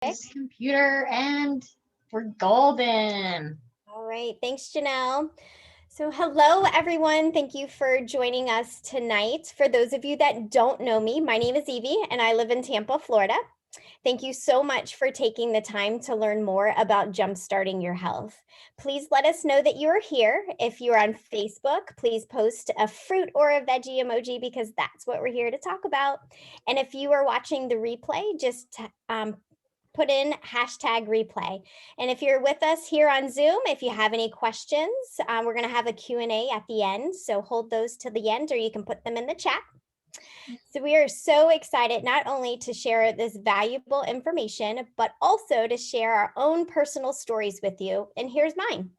This computer and we're golden. All right. Thanks, Janelle. So hello, everyone. Thank you for joining us tonight. For those of you that don't know me, my name is Evie and I live in Tampa, Florida. Thank you so much for taking the time to learn more about jumpstarting your health. Please let us know that you are here. If you're on Facebook, please post a fruit or a veggie emoji because that's what we're here to talk about. And if you are watching the replay, just put in #replay. And if you're with us here on Zoom, if you have any questions, we're going to have a Q&A at the end. So hold those to the end, or you can put them in the chat. So we are so excited not only to share this valuable information, but also to share our own personal stories with you. And here's mine.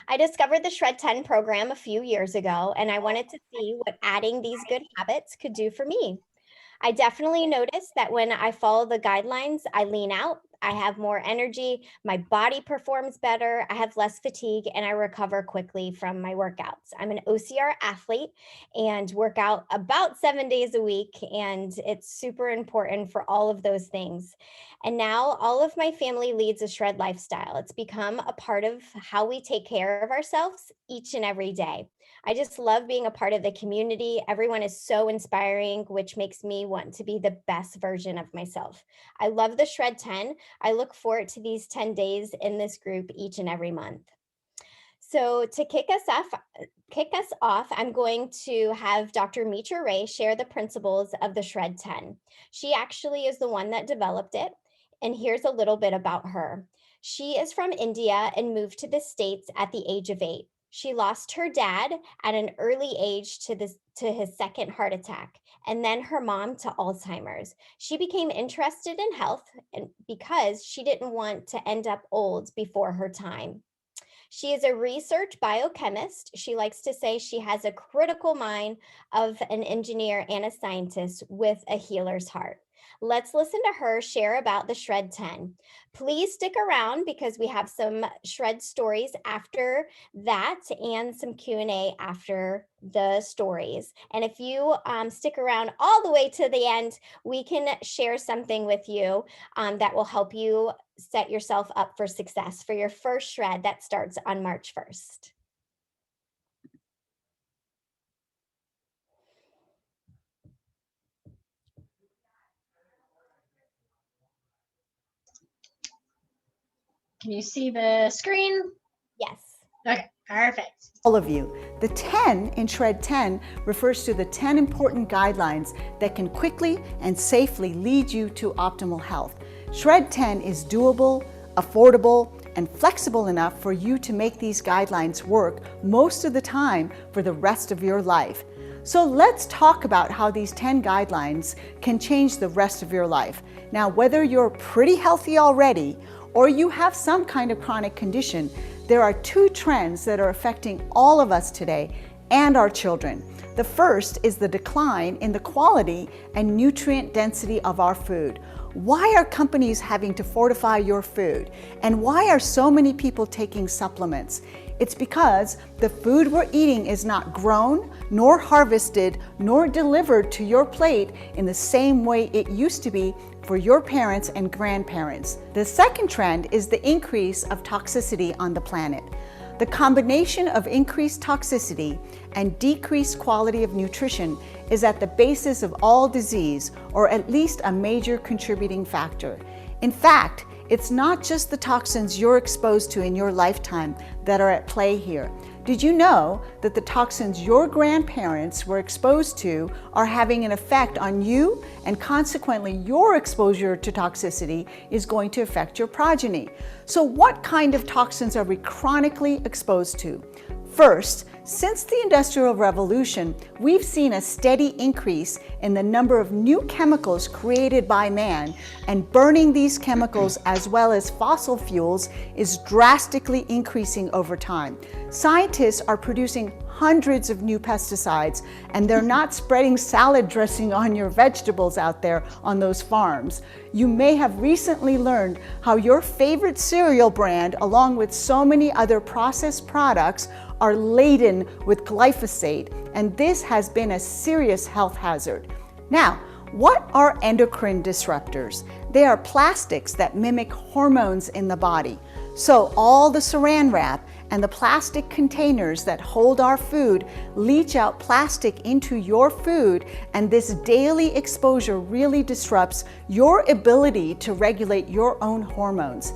I discovered the Shred 10 program a few years ago, and I wanted to see what adding these good habits could do for me. I definitely noticed that when I follow the guidelines, I lean out, I have more energy, my body performs better, I have less fatigue, and I recover quickly from my workouts. I'm an OCR athlete and work out about 7 days a week, and it's super important for all of those things. And now all of my family leads a shred lifestyle. It's become a part of how we take care of ourselves each and every day. I just love being a part of the community. Everyone is so inspiring, which makes me want to be the best version of myself. I love the Shred 10. I look forward to these 10 days in this group each and every month. So to kick us off, I'm going to have Dr. Mitra share the principles of the Shred 10. She actually is the one that developed it. And here's a little bit about her. She is from India and moved to the States at the age of 8. She lost her dad at an early age to his second heart attack, and then her mom to Alzheimer's. She became interested in health because she didn't want to end up old before her time. She is a research biochemist. She likes to say she has a critical mind of an engineer and a scientist with a healer's heart. Let's listen to her share about the Shred 10. Please stick around because we have some Shred stories after that and some Q&A after the stories. And if you stick around all the way to the end, we can share something with you that will help you set yourself up for success for your first shred that starts on March 1st. Can you see the screen? Yes. Okay, perfect. All of you. The 10 in Shred 10 refers to the 10 important guidelines that can quickly and safely lead you to optimal health. Shred 10 is doable, affordable, and flexible enough for you to make these guidelines work most of the time for the rest of your life. So let's talk about how these 10 guidelines can change the rest of your life. Now, whether you're pretty healthy already or you have some kind of chronic condition, there are two trends that are affecting all of us today and our children. The first is the decline in the quality and nutrient density of our food. Why are companies having to fortify your food? And why are so many people taking supplements? It's because the food we're eating is not grown, nor harvested, nor delivered to your plate in the same way it used to be for your parents and grandparents. The second trend is the increase of toxicity on the planet. The combination of increased toxicity and decreased quality of nutrition is at the basis of all disease, or at least a major contributing factor. In fact, it's not just the toxins you're exposed to in your lifetime that are at play here. Did you know that the toxins your grandparents were exposed to are having an effect on you, and consequently your exposure to toxicity is going to affect your progeny? So what kind of toxins are we chronically exposed to? First, since the Industrial Revolution, we've seen a steady increase in the number of new chemicals created by man, and burning these chemicals as well as fossil fuels is drastically increasing over time. Scientists are producing hundreds of new pesticides, and they're not spreading salad dressing on your vegetables out there on those farms. You may have recently learned how your favorite cereal brand, along with so many other processed products, are laden with glyphosate, and this has been a serious health hazard. Now, What are endocrine disruptors? They are plastics that mimic hormones in the body. So all the saran wrap and the plastic containers that hold our food leach out plastic into your food, and this daily exposure really disrupts your ability to regulate your own hormones.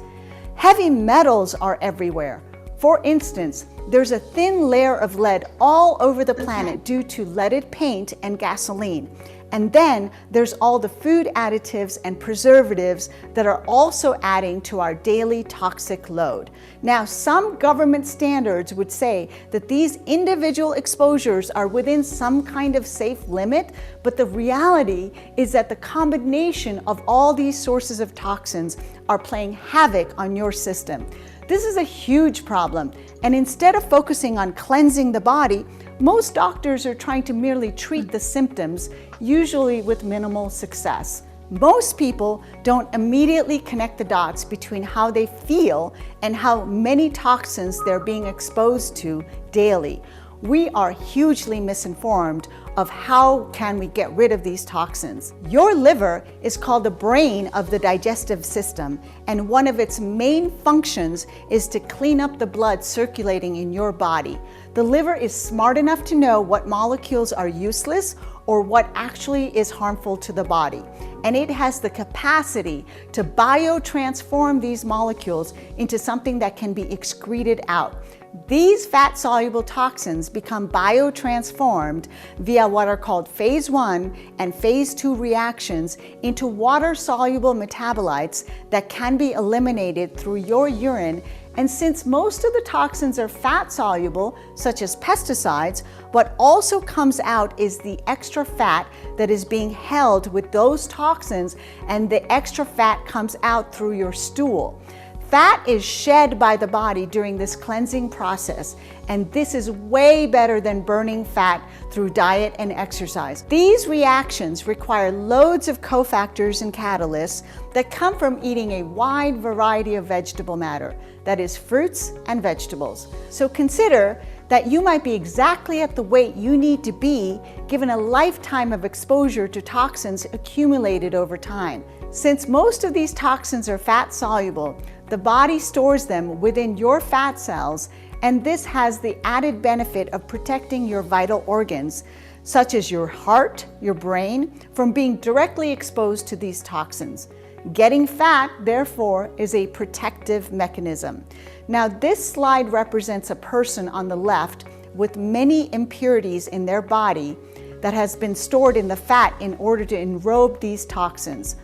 Heavy metals are everywhere. For instance, there's a thin layer of lead all over the planet due to leaded paint and gasoline. And then there's all the food additives and preservatives that are also adding to our daily toxic load. Now, some government standards would say that these individual exposures are within some kind of safe limit, but the reality is that the combination of all these sources of toxins are playing havoc on your system. This is a huge problem, and instead of focusing on cleansing the body, most doctors are trying to merely treat the symptoms, usually with minimal success. Most people don't immediately connect the dots between how they feel and how many toxins they're being exposed to daily. We are hugely misinformed of how can we get rid of these toxins. Your liver is called the brain of the digestive system, and one of its main functions is to clean up the blood circulating in your body. The liver is smart enough to know what molecules are useless or what actually is harmful to the body. And it has the capacity to biotransform these molecules into something that can be excreted out. These fat-soluble toxins become biotransformed via what are called phase 1 and phase 2 reactions into water-soluble metabolites that can be eliminated through your urine. And since most of the toxins are fat-soluble, such as pesticides, what also comes out is the extra fat that is being held with those toxins, and the extra fat comes out through your stool. Fat is shed by the body during this cleansing process, and this is way better than burning fat through diet and exercise. These reactions require loads of cofactors and catalysts that come from eating a wide variety of vegetable matter, that is fruits and vegetables. So consider that you might be exactly at the weight you need to be given a lifetime of exposure to toxins accumulated over time. Since most of these toxins are fat soluble, the body stores them within your fat cells, and this has the added benefit of protecting your vital organs, such as your heart, your brain, from being directly exposed to these toxins. Getting fat, therefore, is a protective mechanism. Now, this slide represents a person on the left with many impurities in their body that has been stored in the fat in order to enrobe these toxins.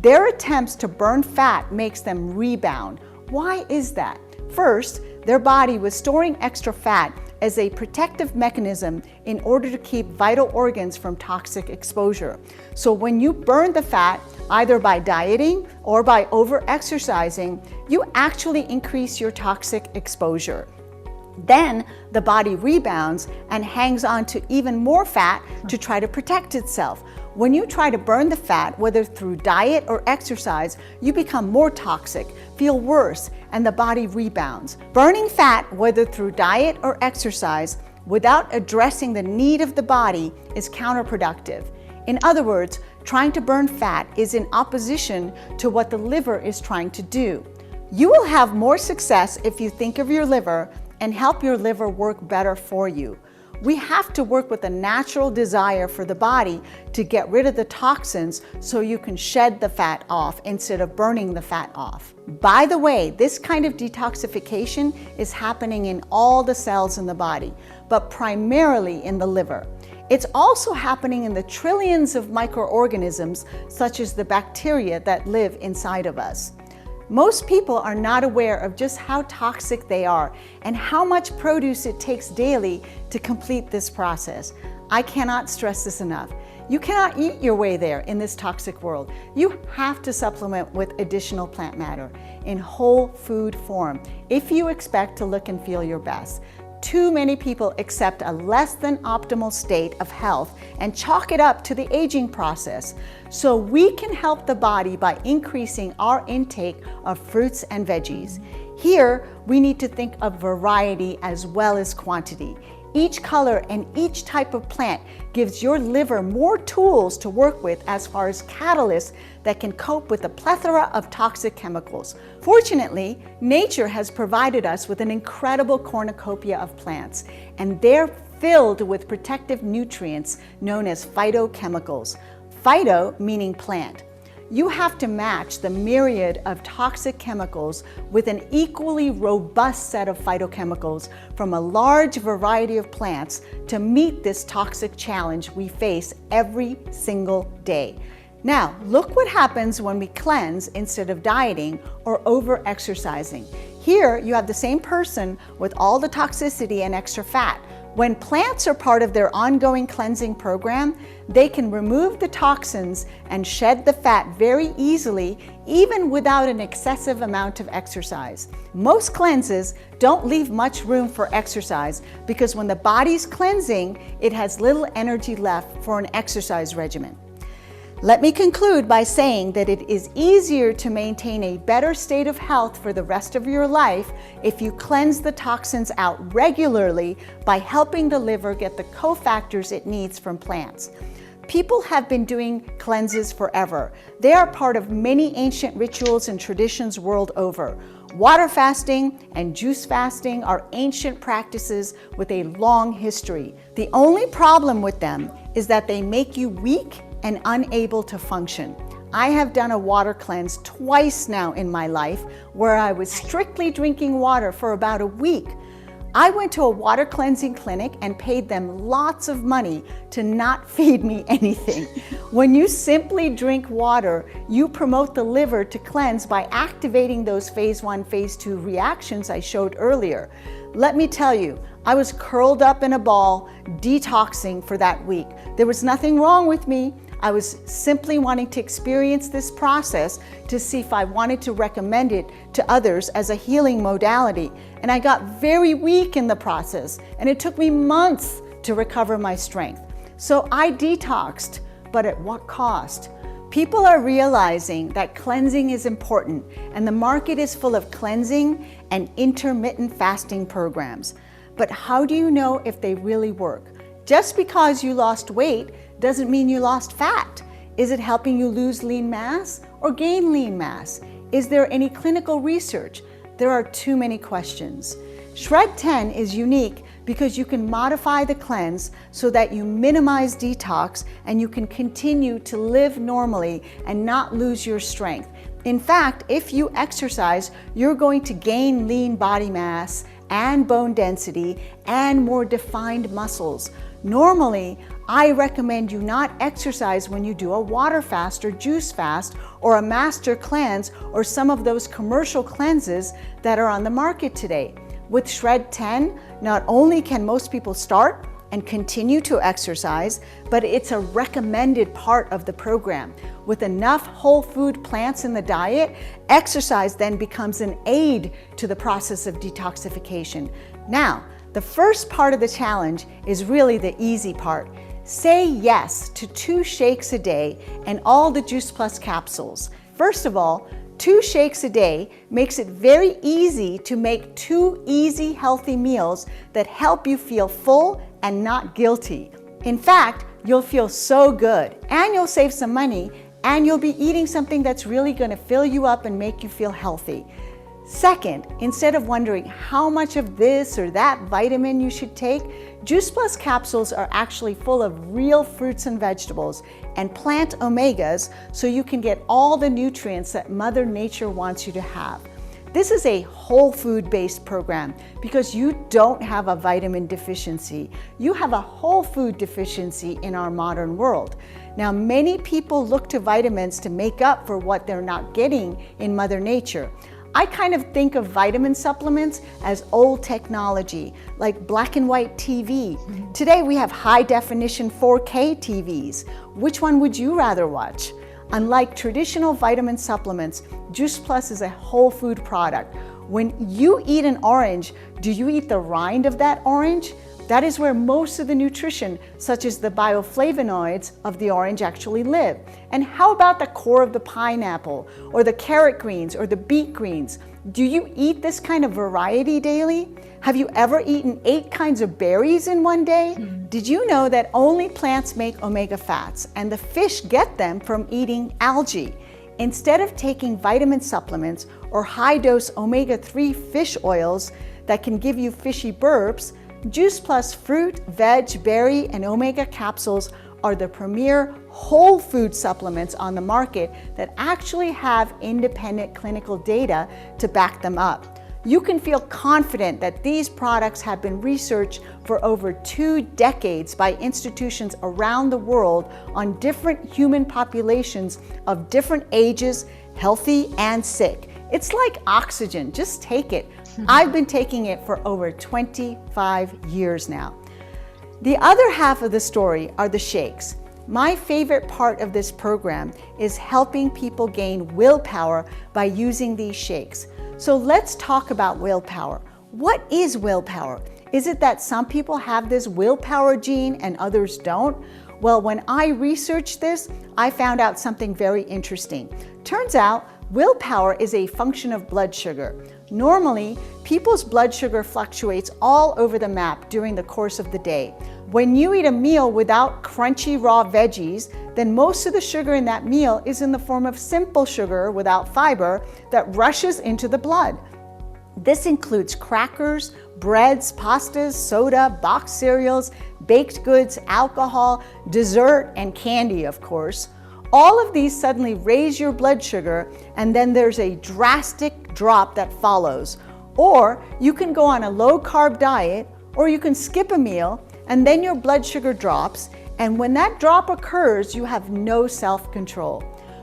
Their attempts to burn fat makes them rebound. Why is that? First, their body was storing extra fat as a protective mechanism in order to keep vital organs from toxic exposure. So when you burn the fat, either by dieting or by over-exercising, you actually increase your toxic exposure. Then the body rebounds and hangs on to even more fat to try to protect itself. When you try to burn the fat, whether through diet or exercise, you become more toxic, feel worse, and the body rebounds. Burning fat, whether through diet or exercise, without addressing the need of the body is counterproductive. In other words, trying to burn fat is in opposition to what the liver is trying to do. You will have more success if you think of your liver and help your liver work better for you. We have to work with a natural desire for the body to get rid of the toxins so you can shed the fat off instead of burning the fat off. By the way, this kind of detoxification is happening in all the cells in the body, but primarily in the liver. It's also happening in the trillions of microorganisms, such as the bacteria that live inside of us. Most people are not aware of just how toxic they are and how much produce it takes daily to complete this process. I cannot stress this enough. You cannot eat your way there in this toxic world. You have to supplement with additional plant matter in whole food form if you expect to look and feel your best. Too many people accept a less than optimal state of health and chalk it up to the aging process. So we can help the body by increasing our intake of fruits and veggies. Here, we need to think of variety as well as quantity. each color and each type of plant gives your liver more tools to work with as far as catalysts that can cope with a plethora of toxic chemicals. Fortunately, nature has provided us with an incredible cornucopia of plants, and they're filled with protective nutrients known as phytochemicals. Phyto meaning plant. You have to match the myriad of toxic chemicals with an equally robust set of phytochemicals from a large variety of plants to meet this toxic challenge we face every single day. Now, look what happens when we cleanse instead of dieting or over-exercising. Here, you have the same person with all the toxicity and extra fat. When plants are part of their ongoing cleansing program, they can remove the toxins and shed the fat very easily, even without an excessive amount of exercise. Most cleanses don't leave much room for exercise because when the body's cleansing, it has little energy left for an exercise regimen. Let me conclude by saying that it is easier to maintain a better state of health for the rest of your life if you cleanse the toxins out regularly by helping the liver get the cofactors it needs from plants. People have been doing cleanses forever. They are part of many ancient rituals and traditions world over. Water fasting and juice fasting are ancient practices with a long history. The only problem with them is that they make you weak and unable to function. I have done a water cleanse twice now in my life where I was strictly drinking water for about a week. I went to a water cleansing clinic and paid them lots of money to not feed me anything. When you simply drink water, you promote the liver to cleanse by activating those phase 1, phase 2 reactions I showed earlier. Let me tell you, I was curled up in a ball, detoxing for that week. There was nothing wrong with me. I was simply wanting to experience this process to see if I wanted to recommend it to others as a healing modality. And I got very weak in the process, and it took me months to recover my strength. So I detoxed, but at what cost? People are realizing that cleansing is important, and the market is full of cleansing and intermittent fasting programs. But how do you know if they really work? Just because you lost weight doesn't mean you lost fat. Is it helping you lose lean mass or gain lean mass? Is there any clinical research? There are too many questions. Shred 10 is unique because you can modify the cleanse so that you minimize detox and you can continue to live normally and not lose your strength. In fact, if you exercise, you're going to gain lean body mass and bone density and more defined muscles. Normally, I recommend you not exercise when you do a water fast or juice fast or a master cleanse or some of those commercial cleanses that are on the market today. With Shred 10, not only can most people start and continue to exercise, but it's a recommended part of the program. With enough whole food plants in the diet, exercise then becomes an aid to the process of detoxification. Now, the first part of the challenge is really the easy part. Say yes to 2 shakes a day and all the Juice Plus capsules. First of all, 2 shakes a day makes it very easy to make 2 easy, healthy meals that help you feel full and not guilty. In fact, you'll feel so good and you'll save some money and you'll be eating something that's really going to fill you up and make you feel healthy. Second, instead of wondering how much of this or that vitamin you should take, Juice Plus capsules are actually full of real fruits and vegetables and plant omegas so you can get all the nutrients that Mother Nature wants you to have. This is a whole food-based program because you don't have a vitamin deficiency. You have a whole food deficiency in our modern world. Now, many people look to vitamins to make up for what they're not getting in Mother Nature. I kind of think of vitamin supplements as old technology, like black and white TV. Today we have high definition 4K TVs. Which one would you rather watch? Unlike traditional vitamin supplements, Juice Plus is a whole food product. When you eat an orange, do you eat the rind of that orange? That is where most of the nutrition, such as the bioflavonoids of the orange, actually live. And how about the core of the pineapple, or the carrot greens, or the beet greens? Do you eat this kind of variety daily? Have you ever eaten 8 kinds of berries in one day? Did you know that only plants make omega fats, and the fish get them from eating algae? Instead of taking vitamin supplements or high-dose omega-3 fish oils that can give you fishy burps, Juice Plus fruit, veg, berry, and omega capsules are the premier whole food supplements on the market that actually have independent clinical data to back them up. You can feel confident that these products have been researched for over 2 decades by institutions around the world on different human populations of different ages, healthy and sick. It's like oxygen, just take it. I've been taking it for over 25 years now. The other half of the story are the shakes. My favorite part of this program is helping people gain willpower by using these shakes. So let's talk about willpower. What is willpower? Is it that some people have this willpower gene and others don't? Well, when I researched this, I found out something very interesting. Turns out, willpower is a function of blood sugar. Normally, people's blood sugar fluctuates all over the map during the course of the day. When you eat a meal without crunchy raw veggies, then most of the sugar in that meal is in the form of simple sugar without fiber that rushes into the blood. This includes crackers, breads, pastas, soda, boxed cereals, baked goods, alcohol, dessert, and candy, of course. All of these suddenly raise your blood sugar, and then there's a drastic drop that follows. Or you can go on a low-carb diet, or you can skip a meal, and then your blood sugar drops, and when that drop occurs, you have no self-control.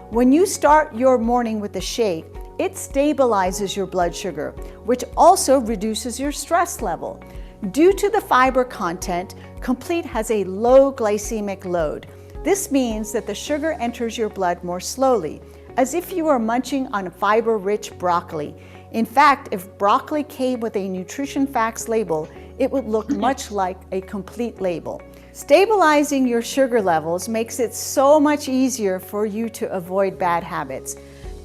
When you start your morning with a shake, it stabilizes your blood sugar, which also reduces your stress level. Due to the fiber content, Complete has a low glycemic load. This means that the sugar enters your blood more slowly, as if you were munching on fiber-rich broccoli. In fact, if broccoli came with a nutrition facts label, it would look much like a Complete label. Stabilizing your sugar levels makes it so much easier for you to avoid bad habits.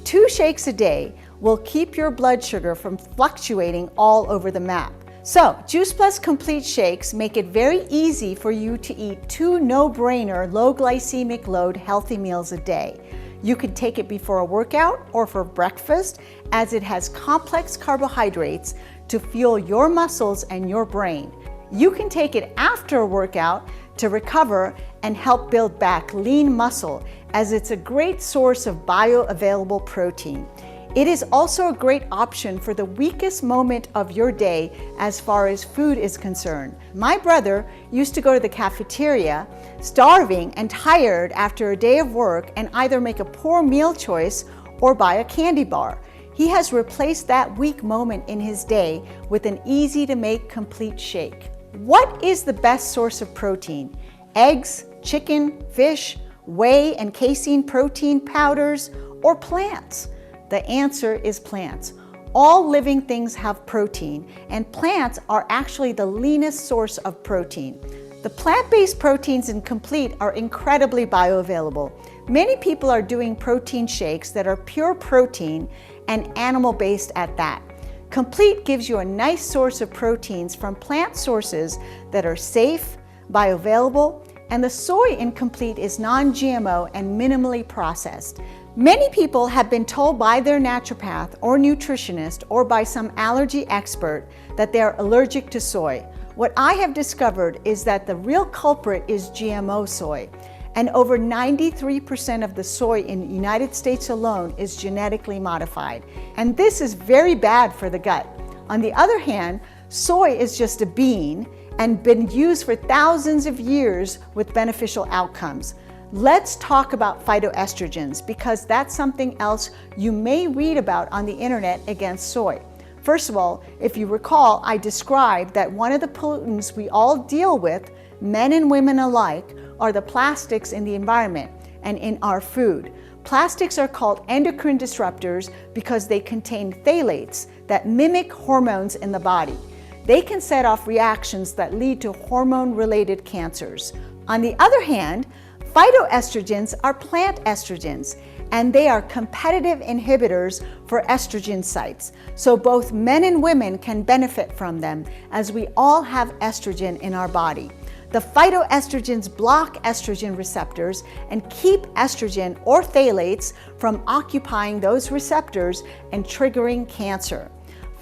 2 shakes a day will keep your blood sugar from fluctuating all over the map. So, Juice Plus Complete Shakes make it very easy for you to eat 2 no-brainer, low glycemic load healthy meals a day. You can take it before a workout or for breakfast, as it has complex carbohydrates to fuel your muscles and your brain. You can take it after a workout to recover and help build back lean muscle, as it's a great source of bioavailable protein. It is also a great option for the weakest moment of your day as far as food is concerned. My brother used to go to the cafeteria, starving and tired after a day of work, and either make a poor meal choice or buy a candy bar. He has replaced that weak moment in his day with an easy-to-make Complete shake. What is the best source of protein? Eggs, chicken, fish, whey and casein protein powders, or plants? The answer is plants. All living things have protein, and plants are actually the leanest source of protein. The plant-based proteins in Complete are incredibly bioavailable. Many people are doing protein shakes that are pure protein and animal-based at that. Complete gives you a nice source of proteins from plant sources that are safe, bioavailable, and the soy in Complete is non-GMO and minimally processed. Many people have been told by their naturopath or nutritionist or by some allergy expert that they are allergic to soy. What I have discovered is that the real culprit is GMO soy, and over 93% of the soy in the United States alone is genetically modified. And this is very bad for the gut. On the other hand, soy is just a bean and been used for thousands of years with beneficial outcomes. Let's talk about phytoestrogens, because that's something else you may read about on the internet against soy. First of all, if you recall, I described that one of the pollutants we all deal with, men and women alike, are the plastics in the environment and in our food. Plastics are called endocrine disruptors because they contain phthalates that mimic hormones in the body. They can set off reactions that lead to hormone-related cancers. On the other hand, phytoestrogens are plant estrogens, and they are competitive inhibitors for estrogen sites. So both men and women can benefit from them, as we all have estrogen in our body. The phytoestrogens block estrogen receptors and keep estrogen or phthalates from occupying those receptors and triggering cancer.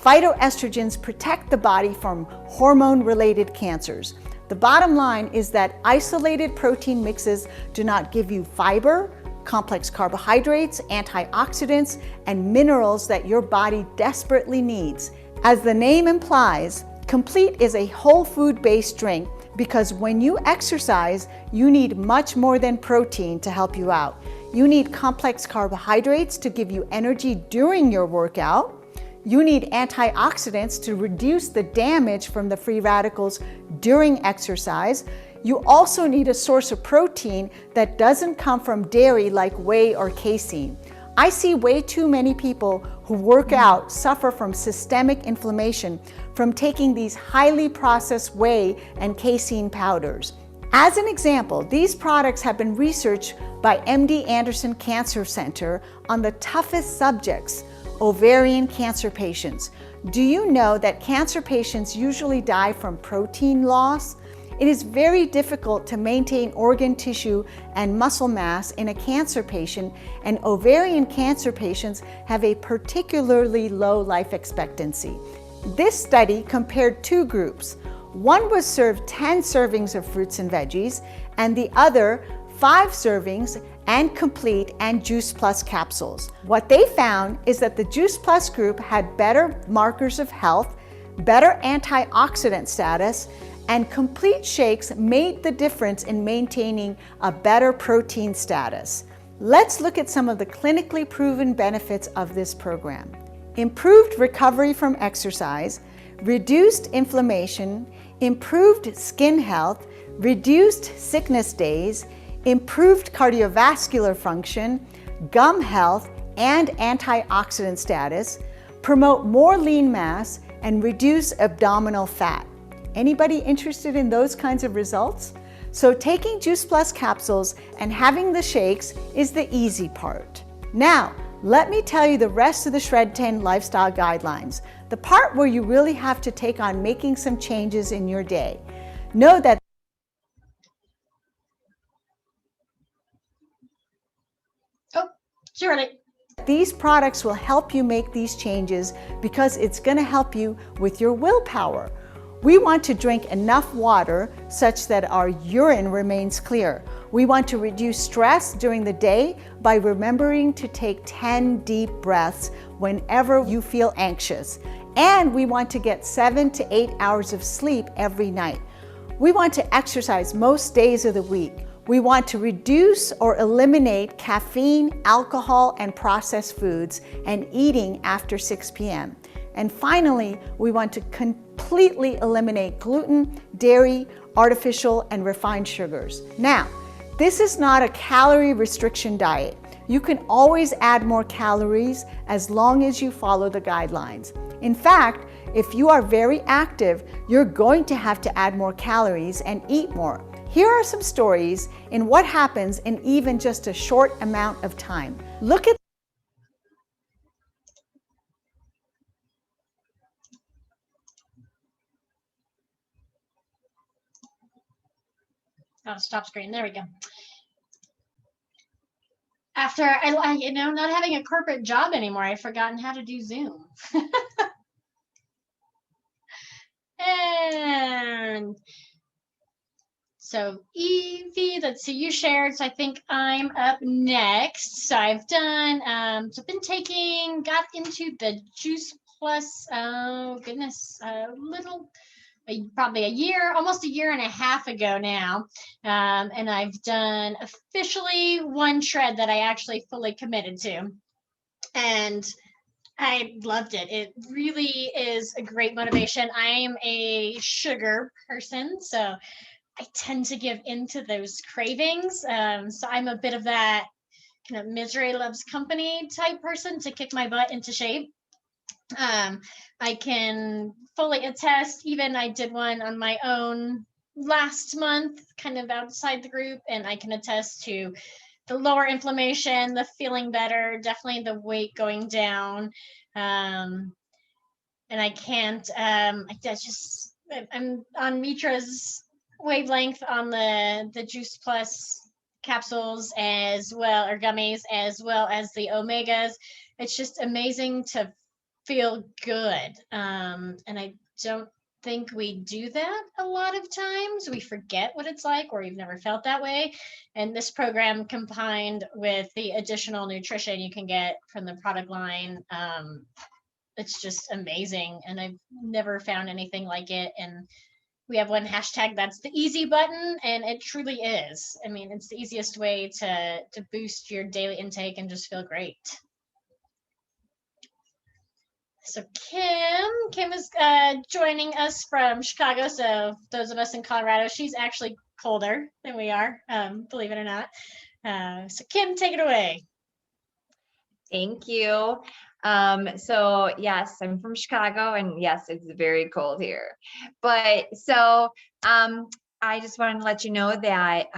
Phytoestrogens protect the body from hormone-related cancers. The bottom line is that isolated protein mixes do not give you fiber, complex carbohydrates, antioxidants, and minerals that your body desperately needs. As the name implies, Complete is a whole food-based drink because when you exercise, you need much more than protein to help you out. You need complex carbohydrates to give you energy during your workout. You need antioxidants to reduce the damage from the free radicals during exercise. You also need a source of protein that doesn't come from dairy like whey or casein. I see way too many people who work out suffer from systemic inflammation from taking these highly processed whey and casein powders. As an example, these products have been researched by MD Anderson Cancer Center on the toughest subjects, ovarian cancer patients. Do you know that cancer patients usually die from protein loss? It is very difficult to maintain organ tissue and muscle mass in a cancer patient, and ovarian cancer patients have a particularly low life expectancy. This study compared two groups. One was served 10 servings of fruits and veggies, and the other 5 servings and Complete and Juice Plus capsules. What they found is that the Juice Plus group had better markers of health, better antioxidant status, and Complete shakes made the difference in maintaining a better protein status. Let's look at some of the clinically proven benefits of this program. Improved recovery from exercise, reduced inflammation, improved skin health, reduced sickness days, improved cardiovascular function, gum health, and antioxidant status, promote more lean mass, and reduce abdominal fat. Anybody interested in those kinds of results? So taking Juice Plus capsules and having the shakes is the easy part. Now, let me tell you the rest of the Shred 10 lifestyle guidelines, the part where you really have to take on making some changes in your day. Know that these products will help you make these changes because it's going to help you with your willpower. We want to drink enough water such that our urine remains clear. We want to reduce stress during the day by remembering to take 10 deep breaths whenever you feel anxious. And we want to get 7 to 8 hours of sleep every night. We want to exercise most days of the week. We want to reduce or eliminate caffeine, alcohol, and processed foods and eating after 6 p.m. And finally, we want to completely eliminate gluten, dairy, artificial, and refined sugars. Now, this is not a calorie restriction diet. You can always add more calories as long as you follow the guidelines. In fact, if you are very active, you're going to have to add more calories and eat more. Here are some stories in what happens in even just a short amount of time. Look at stop screen. There we go. After not having a corporate job anymore, I've forgotten how to do Zoom. And so Evie, let's see, you shared, so I think I'm up next. So I've done, so I've been got into the Juice Plus, oh goodness, probably almost a year and a half ago now. And I've done officially one shred that I actually fully committed to. And I loved it. It really is a great motivation. I am a sugar person, so I tend to give into those cravings. So I'm a bit of that kind of misery loves company type person to kick my butt into shape. I can fully attest, even I did one on my own last month, kind of outside the group, and I can attest to the lower inflammation, the feeling better, definitely the weight going down. And I can't, I'm on Mitra's wavelength on the Juice Plus capsules as well, or gummies, as well as the omegas. It's just amazing to feel good. And I don't think we do that a lot of times. We forget what it's like, or you've never felt that way. And this program, combined with the additional nutrition you can get from the product line, it's just amazing. And I've never found anything like it. And we have one hashtag that's the easy button, and it truly is. I mean, it's the easiest way to boost your daily intake and just feel great. So Kim is joining us from Chicago. So those of us in Colorado, she's actually colder than we are, believe it or not. So Kim, take it away. Thank you. So yes, I'm from Chicago, and yes, it's very cold here. But so I just wanted to let you know that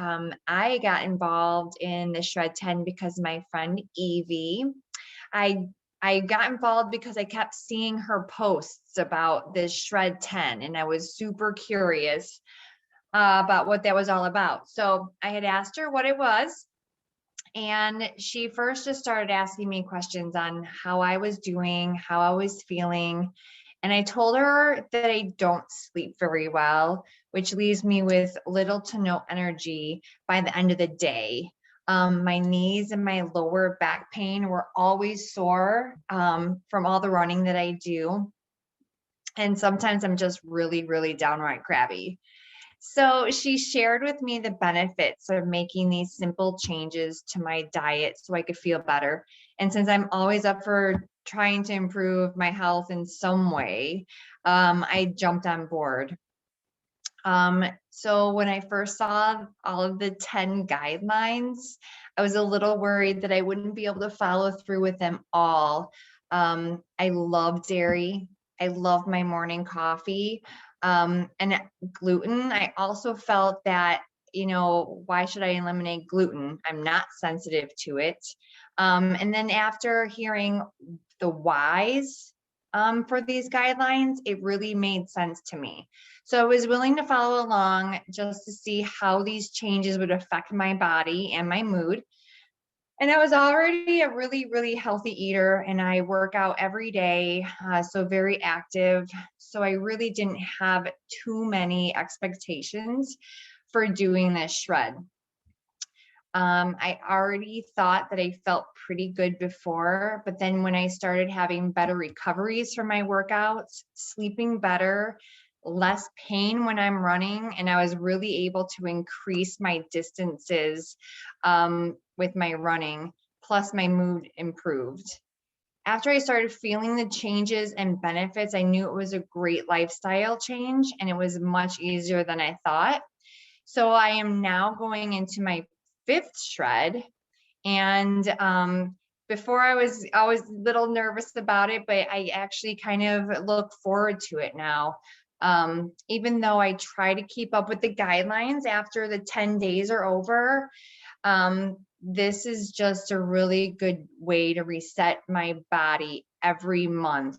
I got involved in the Shred 10 because of my friend Evie. I got involved because I kept seeing her posts about this Shred 10, and I was super curious about what that was all about. So I had asked her what it was, and she first just started asking me questions on how I was doing, how I was feeling. And I told her that I don't sleep very well, which leaves me with little to no energy by the end of the day. My knees and my lower back pain were always sore from all the running that I do. And sometimes I'm just really, really downright crabby. So she shared with me the benefits of making these simple changes to my diet so I could feel better. And since I'm always up for trying to improve my health in some way, I jumped on board. So when I first saw all of the 10 guidelines, I was a little worried that I wouldn't be able to follow through with them all. I love dairy. I love my morning coffee. And gluten, I also felt that, why should I eliminate gluten? I'm not sensitive to it. And then after hearing the whys for these guidelines, it really made sense to me. So I was willing to follow along just to see how these changes would affect my body and my mood. And I was already a really, really healthy eater, and I work out every day, so very active. So I really didn't have too many expectations for doing this shred. I already thought that I felt pretty good before, but then when I started having better recoveries from my workouts, sleeping better, less pain when I'm running, and I was really able to increase my distances with my running, plus my mood improved. After I started feeling the changes and benefits, I knew it was a great lifestyle change, and it was much easier than I thought. So I am now going into my 5th shred, and before I was always a little nervous about it, but I actually kind of look forward to it now. Even though I try to keep up with the guidelines after the 10 days are over, this is just a really good way to reset my body every month.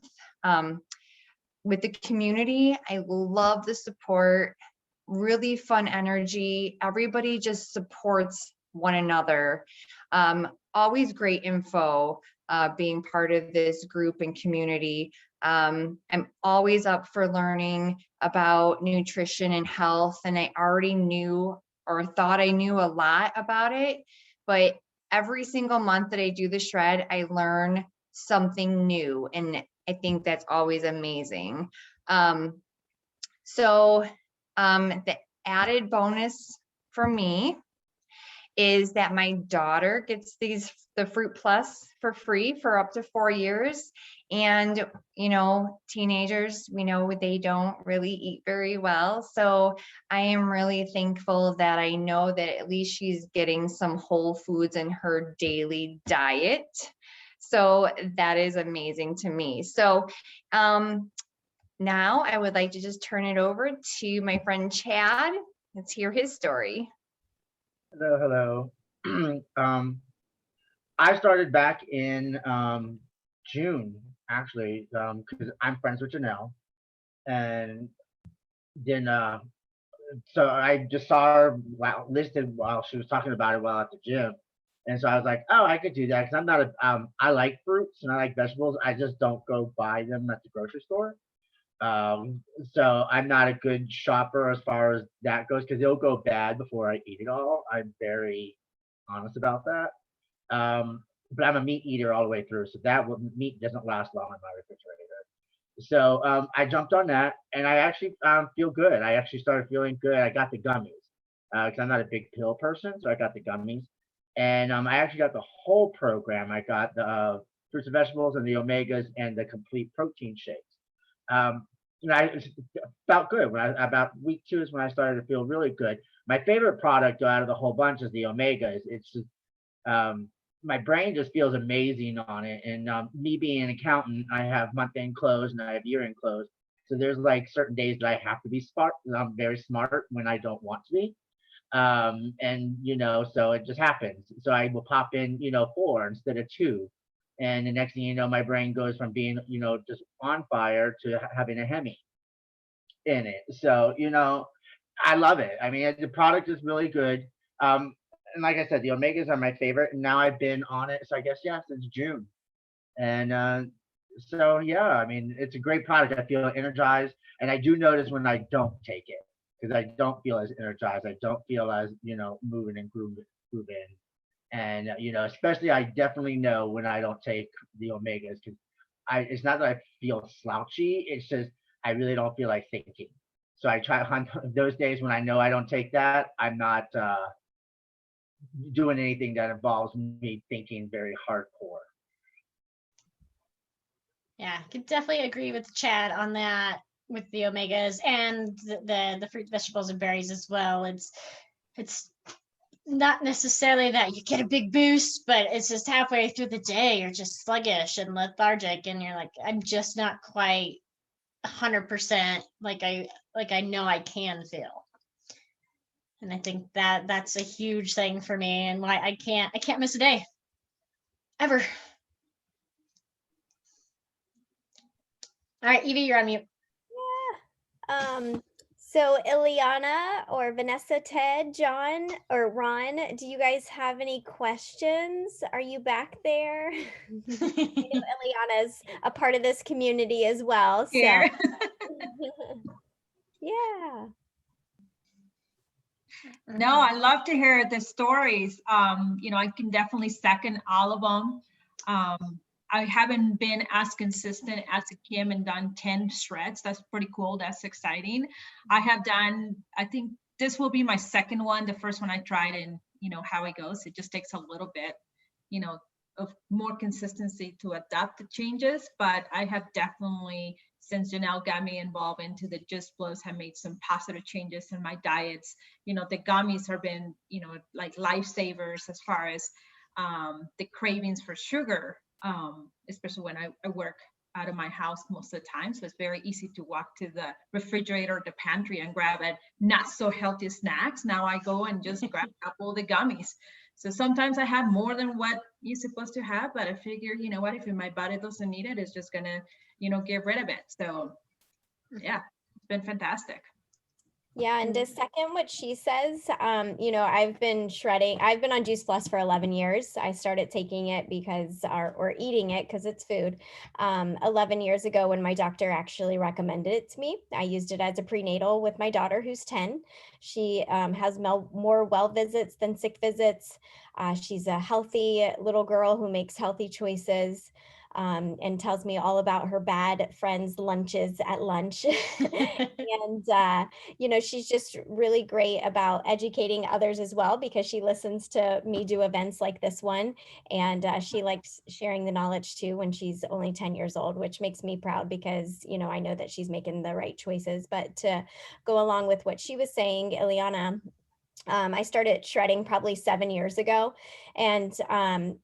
With the community, I love the support, really fun energy. Everybody just supports one another. Always great info being part of this group and community. I'm always up for learning about nutrition and health, and I already knew or thought I knew a lot about it, but every single month that I do the shred, I learn something new, and I think that's always amazing. So the added bonus for me is that my daughter gets the Fruit Plus for free for up to 4 years. And, teenagers, we know they don't really eat very well. So I am really thankful that I know that at least she's getting some whole foods in her daily diet. So that is amazing to me. So now I would like to just turn it over to my friend Chad. Let's hear his story. Hello. I started back in June, actually, because I'm friends with Janelle. And then, so I just saw her listed while she was talking about it while at the gym. And so I was like, oh, I could do that because I'm not I like fruits and I like vegetables. I just don't go buy them at the grocery store. So I'm not a good shopper as far as that goes because it'll go bad before I eat it all. I'm very honest about that. But I'm a meat eater all the way through, so meat doesn't last long in my refrigerator. So I jumped on that, and I actually feel good. I actually started feeling good. I got the gummies because I'm not a big pill person, so I got the gummies, and I actually got the whole program. I got the fruits and vegetables and the omegas and the complete protein shakes. I felt good about week 2 is when I started to feel really good. My favorite product out of the whole bunch is the omegas. It's just my brain just feels amazing on it. And me being an accountant, I have month-end close and I have year-end close. So there's like certain days that I have to be smart. I'm very smart when I don't want to be. And so it just happens. So I will pop in 4 instead of 2. And the next thing you know, my brain goes from being, just on fire to having a Hemi in it. So, I love it. I mean, the product is really good. And like I said, the omegas are my favorite. And now I've been on it. So I guess, since June. And so, yeah, I mean, it's a great product. I feel energized. And I do notice when I don't take it because I don't feel as energized. I don't feel as, moving and grooving. And, especially I definitely know when I don't take the omegas because it's not that I feel slouchy. It's just I really don't feel like thinking. So I try on those days when I know I don't take that, I'm not doing anything that involves me thinking very hardcore. Yeah, I could definitely agree with Chad on that with the omegas and the fruit, vegetables, and berries as well. It's not necessarily that you get a big boost, but it's just halfway through the day you're just sluggish and lethargic and you're like, I'm just not quite 100% like I know I can feel. And I think that's a huge thing for me and why I can't miss a day ever. All right, Evie, you're on mute. Yeah. So Ileana or Vanessa, Ted, John, or Ron, do you guys have any questions? Are you back there? I know Ileana's a part of this community as well. So yeah. No, I love to hear the stories. I can definitely second all of them. I haven't been as consistent as Kim and done 10 shreds. That's pretty cool. That's exciting. I have done, I think this will be my second one. The first one I tried and how it goes. It just takes a little bit, of more consistency to adapt the changes. But I have definitely, since Janelle got me involved into the Just Blows, have made some positive changes in my diets. The gummies have been, like lifesavers as far as the cravings for sugar. Especially when I work out of my house most of the time. So it's very easy to walk to the refrigerator or the pantry and grab it not so healthy snacks. Now I go and just grab a couple of the gummies. So sometimes I have more than what you're supposed to have, but I figure, what, if my body doesn't need it, it's just gonna, get rid of it. So yeah, it's been fantastic. Yeah, and to second what she says, I've been shredding. I've been on Juice Plus for 11 years. I started taking it or eating it because it's food. 11 years ago when my doctor actually recommended it to me. I used it as a prenatal with my daughter who's 10. She has more well visits than sick visits. She's a healthy little girl who makes healthy choices. and tells me all about her bad friends' lunches at lunch. And, she's just really great about educating others as well, because she listens to me do events like this one. And she likes sharing the knowledge too when she's only 10 years old, which makes me proud because, I know that she's making the right choices. But to go along with what she was saying, Ileana, I started shredding probably 7 years ago, and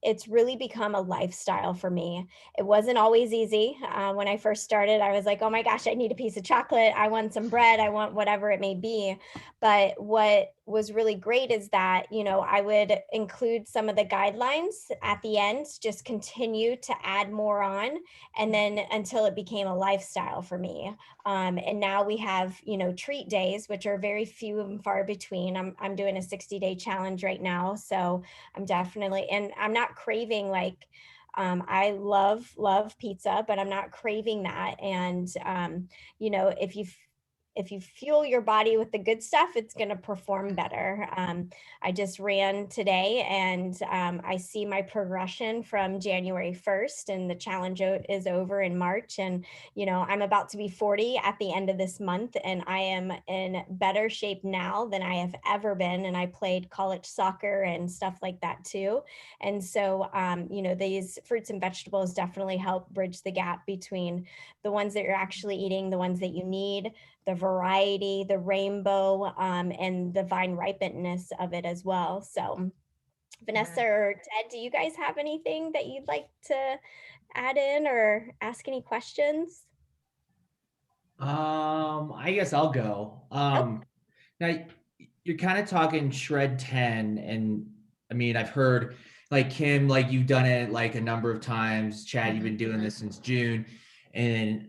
it's really become a lifestyle for me. It wasn't always easy. When I first started, I was like, oh my gosh, I need a piece of chocolate. I want some bread. I want whatever it may be. But what was really great is that, I would include some of the guidelines at the end, just continue to add more on, and then until it became a lifestyle for me. And now we have, treat days, which are very few and far between. I'm doing a 60-day challenge right now. So I'm definitely, and I'm not craving like, I love pizza, but I'm not craving that. And, if you fuel your body with the good stuff, it's going to perform better. I just ran today, and I see my progression from January 1st, and the challenge is over in March. And, I'm about to be 40 at the end of this month, and I am in better shape now than I have ever been. And I played college soccer and stuff like that too. And so, these fruits and vegetables definitely help bridge the gap between the ones that you're actually eating, the ones that you need, the variety, the rainbow, and the vine ripeness of it as well. So Vanessa or Ted, do you guys have anything that you'd like to add in or ask any questions? I guess I'll go. Now you're kind of talking shred 10, and I mean, I've heard like Kim, like you've done it like a number of times. Chad, you've been doing this since June, and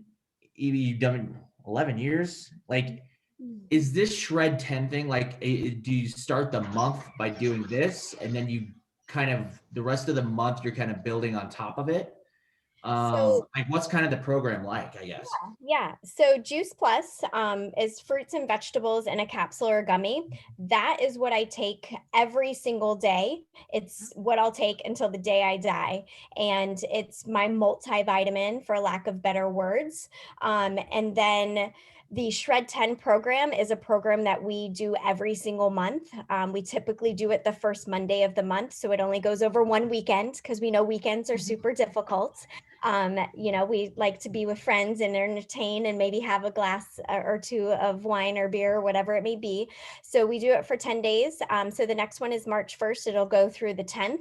Evie, you've done it 11 years. Like, is this shred 10 thing, like, do you start the month by doing this, and then you kind of, the rest of the month, you're kind of building on top of it? Like, what's kind of the program like, I guess? Yeah. So Juice Plus is fruits and vegetables in a capsule or gummy. That is what I take every single day. It's what I'll take until the day I die. And it's my multivitamin, for lack of better words. And then the Shred 10 program is a program that we do every single month. We typically do it the first Monday of the month. So it only goes over one weekend, because we know weekends are super difficult. We like to be with friends and entertain and maybe have a glass or two of wine or beer or whatever it may be. So we do it for 10 days. So the next one is March 1st. It'll go through the 10th.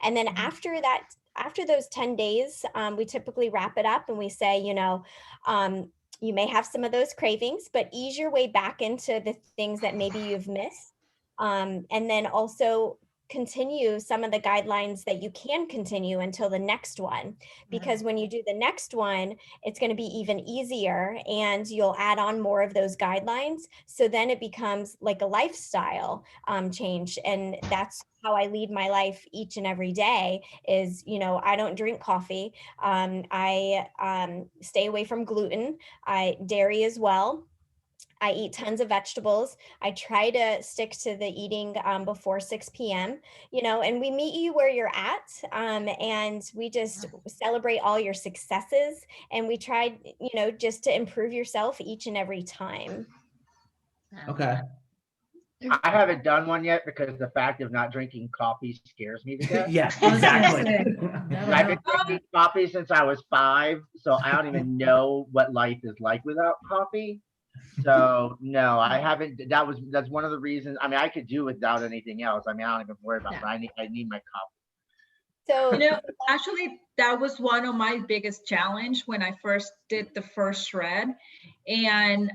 And then after that, after those 10 days, we typically wrap it up and we say, you may have some of those cravings, but ease your way back into the things that maybe you've missed. And then also continue some of the guidelines that you can continue until the next one, because when you do the next one, it's going to be even easier and you'll add on more of those guidelines. So then it becomes like a lifestyle change. And that's how I lead my life each and every day is, I don't drink coffee. I stay away from gluten, dairy as well. I eat tons of vegetables. I try to stick to the eating before 6 p.m., and we meet you where you're at. And we just celebrate all your successes. And we try, just to improve yourself each and every time. Okay. I haven't done one yet because the fact of not drinking coffee scares me to death. Yeah, exactly. I've been drinking coffee since I was 5, so I don't even know what life is like without coffee. So no, I haven't. That's one of the reasons. I mean, I could do without anything else. I mean, I don't even worry about it. But I need my coffee. So actually, that was one of my biggest challenge when I first did the first shred. And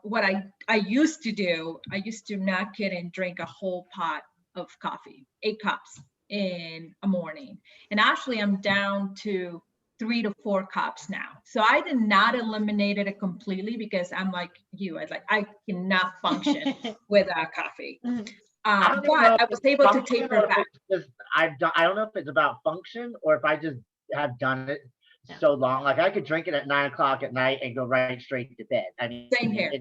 what I used to do, I used to not kid and drink a whole pot of coffee, 8 cups in a morning. And actually, I'm down to 3 to 4 cups now. So I did not eliminate it completely because I'm like you. I cannot function without coffee. But I was able to taper back. I don't know if it's about function or if I just have done it so long. Like I could drink it at 9 o'clock at night and go right straight to bed. I mean, same here.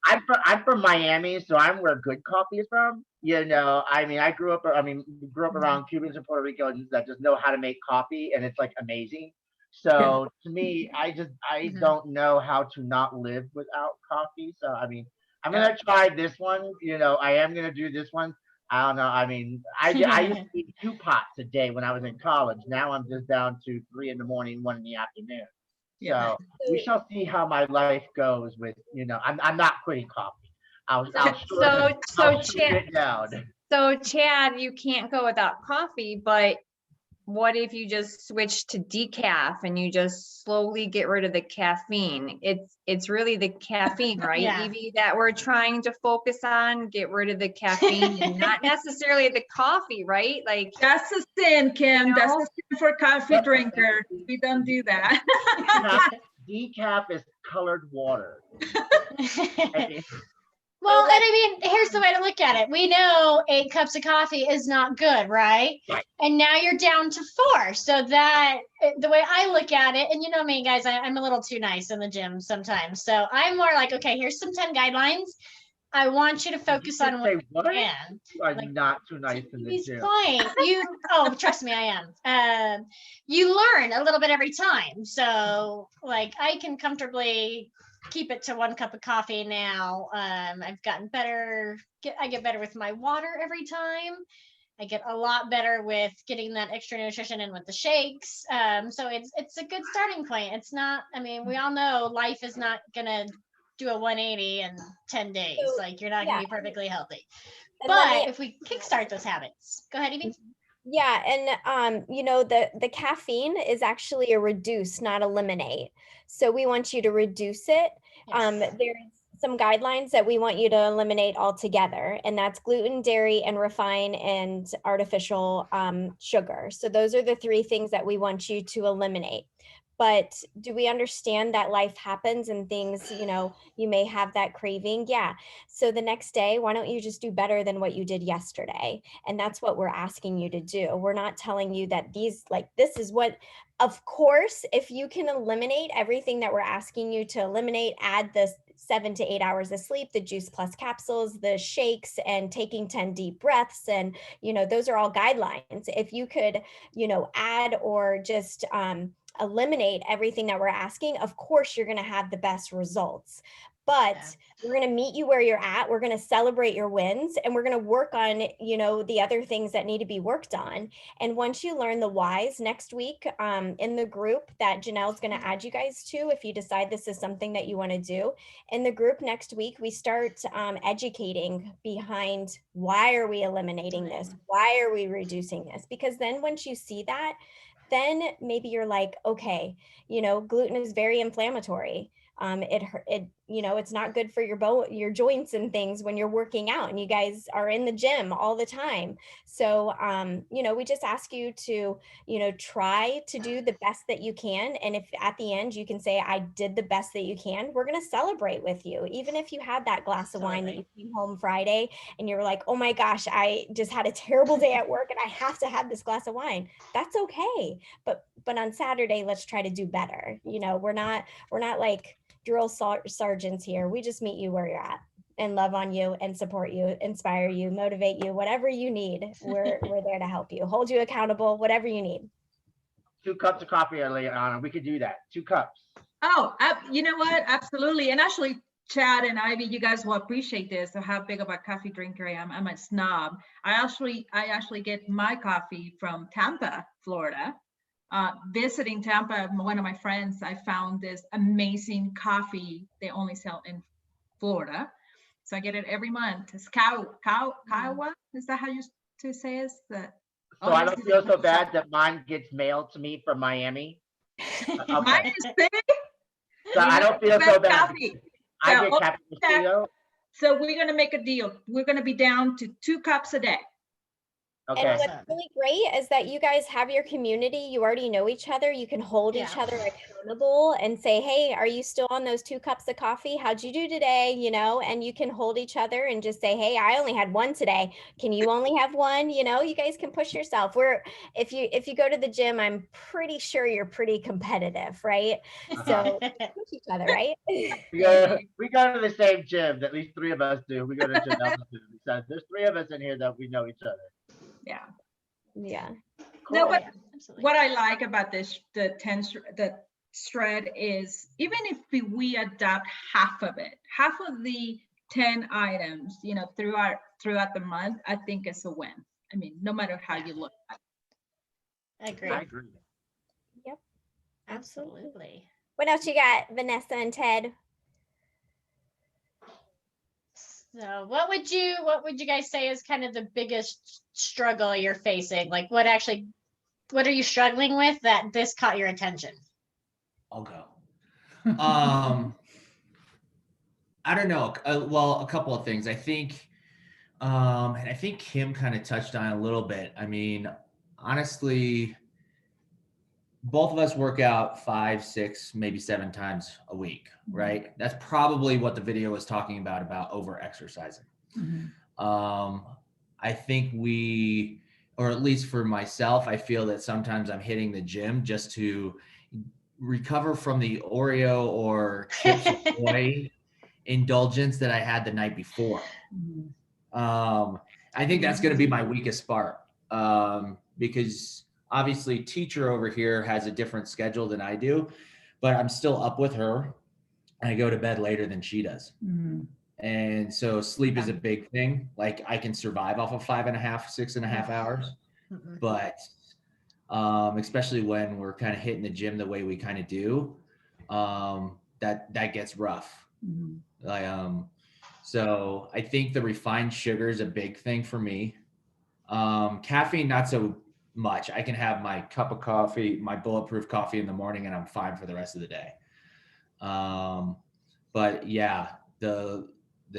I'm from Miami, so I'm where good coffee is from. I mean, grew up around Cubans in Puerto Rico that just know how to make coffee, and it's like amazing. So to me, I Mhm. don't know how to not live without coffee. So I mean, I'm Yeah. gonna try this one. I am gonna do this one. I don't know. I mean, I used to eat 2 pots a day when I was in college. Now I'm just down to 3 in the morning, 1 in the afternoon. Yeah. So we shall see how my life goes with. I'm not quitting coffee. I'll So, I'll shoot it down. so Chad, you can't go without coffee, but what if you just switch to decaf and you just slowly get rid of the caffeine? It's really the caffeine, right, Yeah. Evie, that we're trying to focus on, get rid of the caffeine and not necessarily the coffee, right? Like, That's a sin, Kim. You That's know? a sin for coffee drinkers. We don't do that. Decaf is colored water. Well, and I mean, here's the way to look at it. We know 8 cups of coffee is not good, right? Right. And now you're down to 4. So that the way I look at it, and you know me, guys, I'm a little too nice in the gym sometimes. So I'm more like, okay, here's some 10 guidelines. I want you to focus on what you can. You are Like, not too nice in the Evie's gym. point, trust me, I am. You learn a little bit every time. So like I can comfortably keep it to 1 cup of coffee now. I've gotten better. I get better with my water every time. I get a lot better with getting that extra nutrition in with the shakes. So it's a good starting point. It's not, I mean, we all know life is not gonna do a 180 in 10 days. So, like you're not gonna be perfectly healthy. And let But me- if we kickstart those habits, go ahead, Evie. Yeah, and the caffeine is actually a reduce, not eliminate. So we want you to reduce it. Yes. There's some guidelines that we want you to eliminate altogether, and that's gluten, dairy, and refined and artificial sugar. So those are the 3 things that we want you to eliminate. But do we understand that life happens and things, you may have that craving? Yeah. So the next day, why don't you just do better than what you did yesterday? And that's what we're asking you to do. We're not telling you that this is what, of course, if you can eliminate everything that we're asking you to eliminate, add the 7 to 8 hours of sleep, the juice plus capsules, the shakes, and taking 10 deep breaths. And, those are all guidelines. If you could, add or just, eliminate everything that we're asking, of course, you're going to have the best results. But we're going to meet you where you're at. We're going to celebrate your wins, and we're going to work on, the other things that need to be worked on. And once you learn the whys next week, in the group that Janelle's going to add you guys to, if you decide this is something that you want to do, in the group next week, we start educating behind why are we eliminating this? Why are we reducing this? Because then once you see that, then maybe you're like, okay, gluten is very inflammatory. It's not good for your joints and things when you're working out and you guys are in the gym all the time. So, we just ask you to, try to do the best that you can. And if at the end you can say, I did the best that you can, we're going to celebrate with you. Even if you had that glass of wine that you came home Friday and you're like, oh my gosh, I just had a terrible day at work and I have to have this glass of wine. That's okay. But on Saturday, let's try to do better. We're not like drill sergeants here. We just meet you where you're at and love on you and support you, inspire you, motivate you, whatever you need. We're there to help you, hold you accountable, whatever you need. 2 cups of coffee earlier on. We could do that. 2 cups. Oh, you know what? Absolutely. And actually, Chad and Ivy, you guys will appreciate this. So how big of a coffee drinker I am. I'm a snob. I actually get my coffee from Tampa, Florida. Visiting Tampa, one of my friends, I found this amazing coffee they only sell in Florida. So I get it every month. It's Kiowa. Is that how you to say it? So I don't feel so bad that mine gets mailed to me from Miami. Okay. Mine is big. So I don't feel so bad. Coffee. I get cappuccino. So we're going to make a deal. We're going to be down to 2 cups a day. Okay. And what's really great is that you guys have your community. You already know each other. You can hold each other accountable and say, hey, are you still on those 2 cups of coffee? How'd you do today? And you can hold each other and just say, hey, I only had 1 today. Can you only have 1? You guys can push yourself. If you go to the gym, I'm pretty sure you're pretty competitive, right? So push each other, right? We go to the same gym. At least 3 of us do. We go to gym. So there's 3 of us in here that we know each other. Yeah. Yeah. No, Cool. but Yeah, absolutely. what I like about this, the shred is, even if we adopt half of it, half of the 10 items, you know, throughout the month, I think it's a win. I mean, no matter how you look at it. I agree. I agree. Yep. Absolutely. What else you got, Vanessa and Ted? So what would you guys say is kind of the biggest struggle you're facing? Like what are you struggling with that this caught your attention? I'll go. I don't know. Well, a couple of things. I think, and I think Kim kind of touched on it a little bit. I mean, honestly, both of us work out 5, 6, maybe 7 times a week, right? That's probably what the video was talking about over exercising. I think or at least for myself, I feel that sometimes I'm hitting the gym just to recover from the Oreo or Chips Ahoy indulgence that I had the night before. I think that's going to be my weakest part, because obviously teacher over here has a different schedule than I do, but I'm still up with her and I go to bed later than she does. And so sleep is a big thing. Like I can survive off of 5.5, 6.5 hours, but especially when we're kind of hitting the gym the way we kind of do, that gets rough. So I think the refined sugar is a big thing for me. Caffeine, not so much. I can have my cup of coffee, my bulletproof coffee in the morning, and I'm fine for the rest of the day. But yeah, the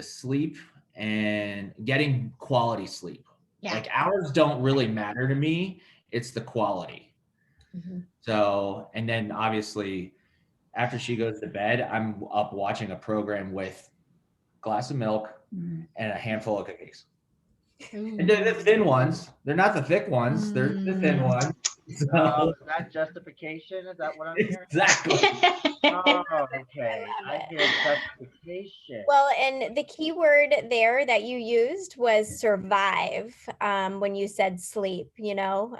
sleep and getting quality sleep. Yeah. Like hours don't really matter to me. It's the quality. So, and then obviously after she goes to bed, I'm up watching a program with a glass of milk and a handful of cookies. And they're the thin ones. They're not the thick ones. They're the thin ones. So, Is that justification? Is that what I'm hearing? exactly. Oh, okay. I hear justification. Well, and the key word there that you used was survive. When you said sleep, you know,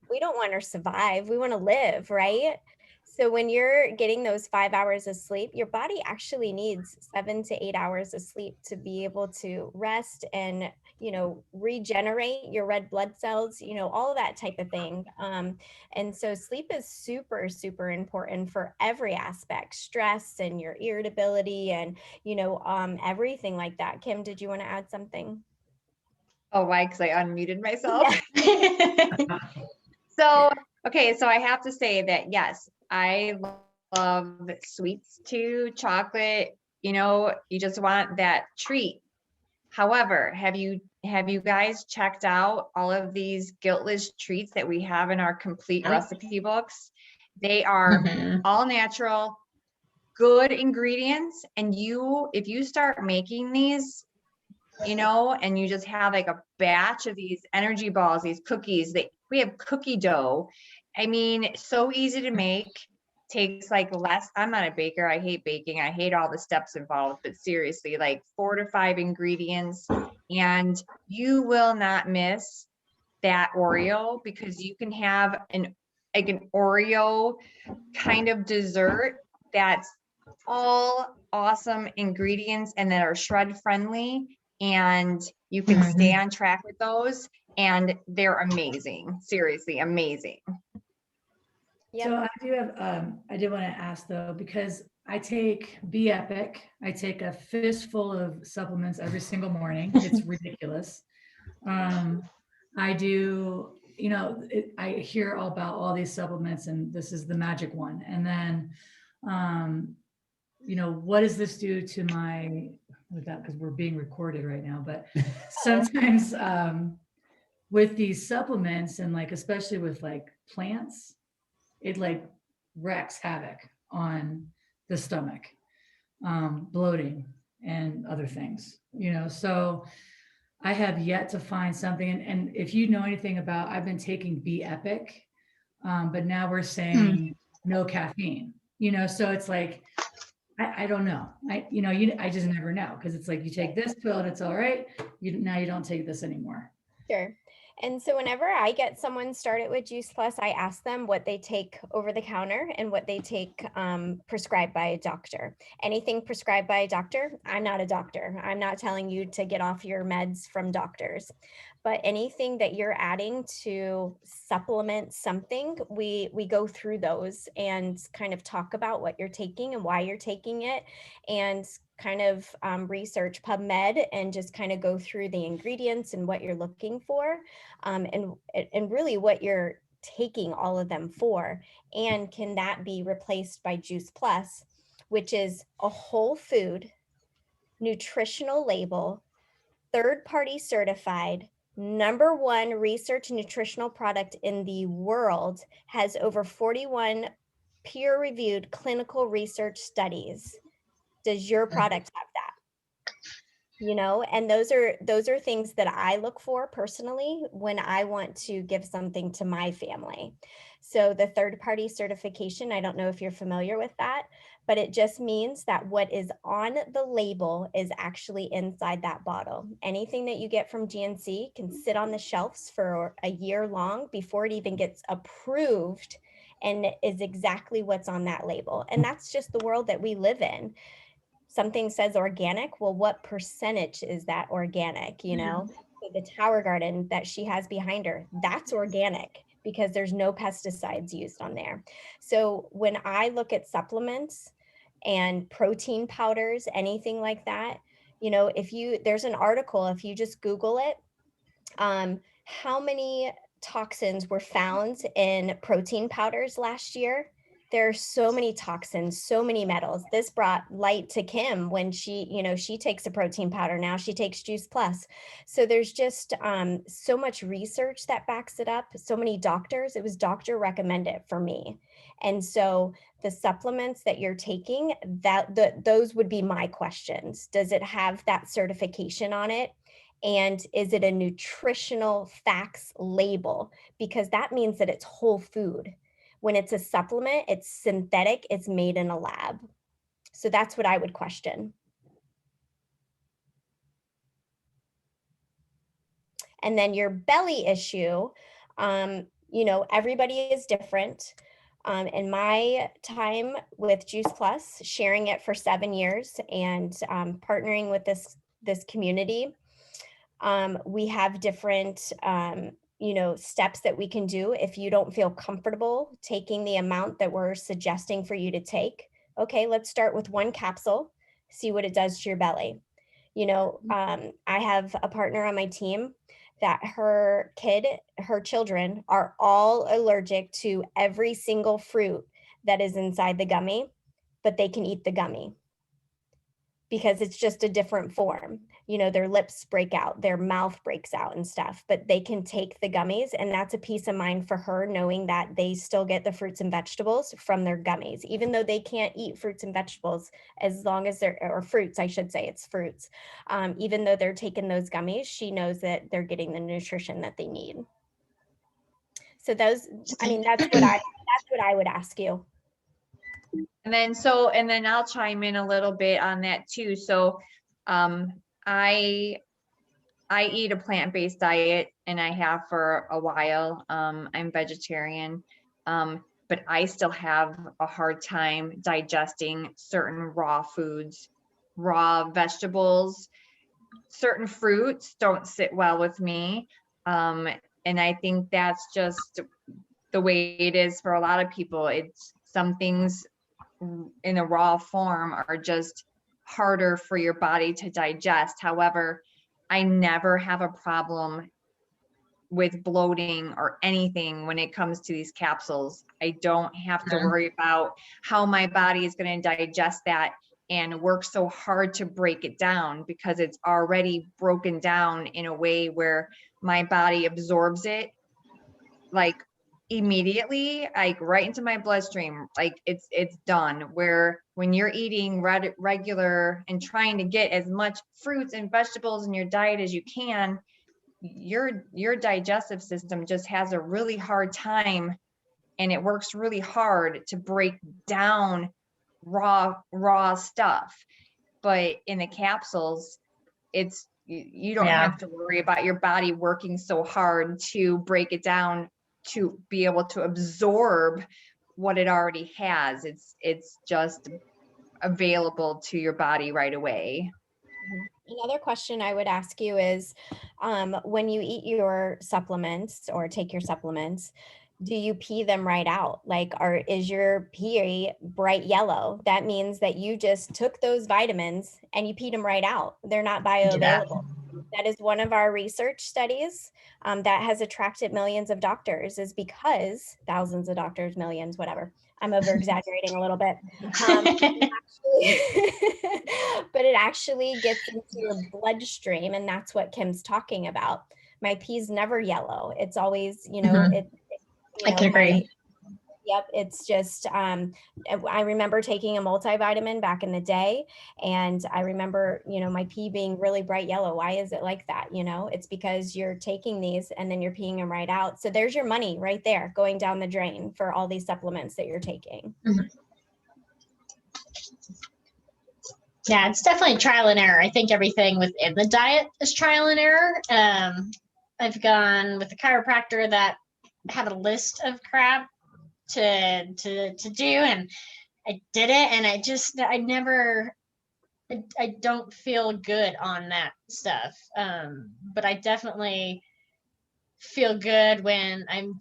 we don't want to survive. We want to live, right? So when you're getting those 5 hours of sleep, your body actually needs 7 to 8 hours of sleep to be able to rest and, you know, regenerate your red blood cells, you know, all of that type of thing. And so sleep is super, super important for every aspect, stress and your irritability and, you know, everything like that. Kim, did you want to add something? Oh, why? Because I unmuted myself. Yeah. So, okay, so I have to say that, yes, I love sweets too, chocolate, you know, you just want that treat. However, have you guys checked out all of these guiltless treats that we have in our complete recipe books? They are all natural, good ingredients. And if you start making these, you know, and you just have like a batch of these energy balls, these cookies, we have cookie dough. I mean, so easy to make, takes like less. I'm not a baker. I hate baking. I hate all the steps involved, but seriously, like 4 to 5 ingredients, and you will not miss that Oreo, because you can have an Oreo kind of dessert that's all awesome ingredients and that are shred friendly, and you can stay on track with those, and they're amazing. Seriously, amazing. Yep. So I do have, I did want to ask though, because I take Be Epic. I take a fistful of supplements every single morning. It's ridiculous. I do, you know, I hear all about all these supplements and this is the magic one. And then, you know, what does this do to my, without, because we're being recorded right now, but sometimes with these supplements and like, especially with like plants, it like wreaks havoc on the stomach, bloating and other things, you know. So I have yet to find something. And if you know anything about, I've been taking Be Epic, but now we're saying no caffeine, you know. So it's like, I don't know. I just never know, because it's like you take this pill and it's all right. Now you don't take this anymore. Sure. And so whenever I get someone started with Juice Plus, I ask them what they take over the counter and what they take prescribed by a doctor. Anything prescribed by a doctor, I'm not a doctor. I'm not telling you to get off your meds from doctors. But anything that you're adding to supplement something, we go through those and kind of talk about what you're taking and why you're taking it, and kind of research PubMed and just kind of go through the ingredients and what you're looking for, and really what you're taking all of them for, and can that be replaced by Juice Plus, which is a whole food, nutritional label, third-party certified, #1 research nutritional product in the world, has over 41 peer-reviewed clinical research studies. Does your product have that? You know, and those are things that I look for personally when I want to give something to my family. So the third-party certification, I don't know if you're familiar with that, but it just means that what is on the label is actually inside that bottle. Anything that you get from GNC can sit on the shelves for a year long before it even gets approved, and is exactly what's on that label. And that's just the world that we live in. Something says organic, well, what percentage is that organic? You know, the Tower Garden that she has behind her, that's organic because there's no pesticides used on there. So when I look at supplements and protein powders, anything like that, you know, there's an article, if you just Google it, how many toxins were found in protein powders last year? There are so many toxins, so many metals. This brought light to Kim when she takes a protein powder. Now she takes Juice Plus. So there's just so much research that backs it up. So many doctors, it was doctor recommended for me. And so the supplements that you're taking, those would be my questions. Does it have that certification on it? And is it a nutritional facts label? Because that means that it's whole food. When it's a supplement, it's synthetic, it's made in a lab. So that's what I would question. And then your belly issue, you know, everybody is different. In my time with Juice Plus, sharing it for 7 years and partnering with this community, we have different steps that we can do. If you don't feel comfortable taking the amount that we're suggesting for you to take, okay, let's start with 1 capsule, see what it does to your belly. You know, I have a partner on my team that her children are all allergic to every single fruit that is inside the gummy, but they can eat the gummy because it's just a different form. You know, their lips break out, their mouth breaks out and stuff, but they can take the gummies, and that's a peace of mind for her, knowing that they still get the fruits and vegetables from their gummies, even though they can't eat fruits and vegetables, as long as or fruits, I should say, it's fruits. Even though they're taking those gummies, she knows that they're getting the nutrition that they need. So that's what I would ask you. And then I'll chime in a little bit on that too. So I eat a plant-based diet, and I have for a while. I'm vegetarian, but I still have a hard time digesting certain raw foods, raw vegetables. Certain fruits don't sit well with me. And I think that's just the way it is for a lot of people. It's some things in a raw form are just harder for your body to digest. However, I never have a problem with bloating or anything when it comes to these capsules. I don't have to worry about how my body is going to digest that and work so hard to break it down, because it's already broken down in a way where my body absorbs it like immediately, like right into my bloodstream. Like it's done. Where when you're eating regular and trying to get as much fruits and vegetables in your diet as you can, your digestive system just has a really hard time, and it works really hard to break down raw stuff. But in the capsules, it's You don't Yeah. have to worry about your body working so hard to break it down to be able to absorb what it already has. It's just available to your body right away. Another question I would ask you is, when you eat your supplements or take your supplements, do you pee them right out? Like, is your pee bright yellow? That means that you just took those vitamins and you peed them right out. They're not bioavailable. That is one of our research studies that has attracted millions of doctors, is because thousands of doctors, millions, whatever. I'm over exaggerating a little bit. But it actually gets into your bloodstream, and that's what Kim's talking about. My pee's never yellow. It's always, I can agree. Yep, it's just, I remember taking a multivitamin back in the day, and I remember, my pee being really bright yellow. Why is it like that? It's because you're taking these and then you're peeing them right out. So there's your money right there going down the drain for all these supplements that you're taking. Mm-hmm. Yeah, it's definitely trial and error. I think everything within the diet is trial and error. I've gone with a chiropractor that had a list of crap to do, and I did it, and I don't feel good on that stuff. But I definitely feel good when I'm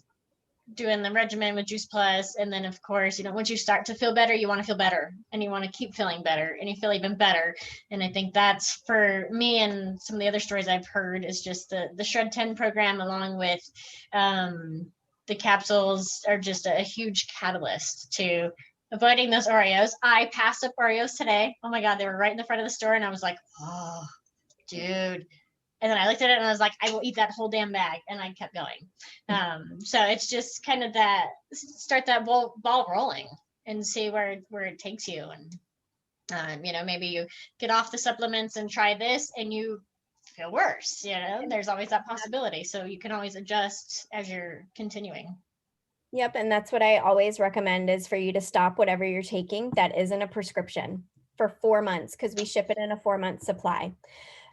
doing the regimen with Juice Plus. And then of course, once you start to feel better, you want to feel better, and you want to keep feeling better, and you feel even better. And I think that's, for me and some of the other stories I've heard, is just the Shred 10 program, along with the capsules, are just a huge catalyst to avoiding those Oreos. I passed up Oreos today. Oh my God, they were right in the front of the store, and I was like, oh, dude. And then I looked at it and I was like, I will eat that whole damn bag. And I kept going. So it's just kind of start that ball rolling and see where it takes you. And, maybe you get off the supplements and try this and you feel worse. There's always that possibility. So you can always adjust as you're continuing. Yep. And that's what I always recommend, is for you to stop whatever you're taking that isn't a prescription for 4 months, because we ship it in a 4-month supply.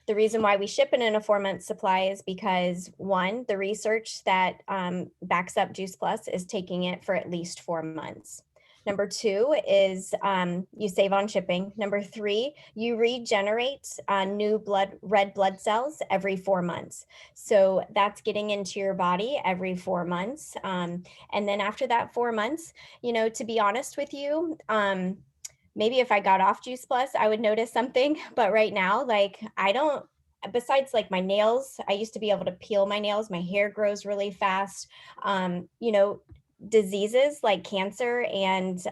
The reason why we ship it in a 4-month supply is because, one, the research that backs up Juice Plus is taking it for at least 4 months. Number 2 is you save on shipping. Number 3, you regenerate new red blood cells every 4 months. So that's getting into your body every 4 months. And then after that 4 months, to be honest with you, maybe if I got off Juice Plus, I would notice something. But right now, I don't, besides my nails, I used to be able to peel my nails. My hair grows really fast. Diseases like cancer and,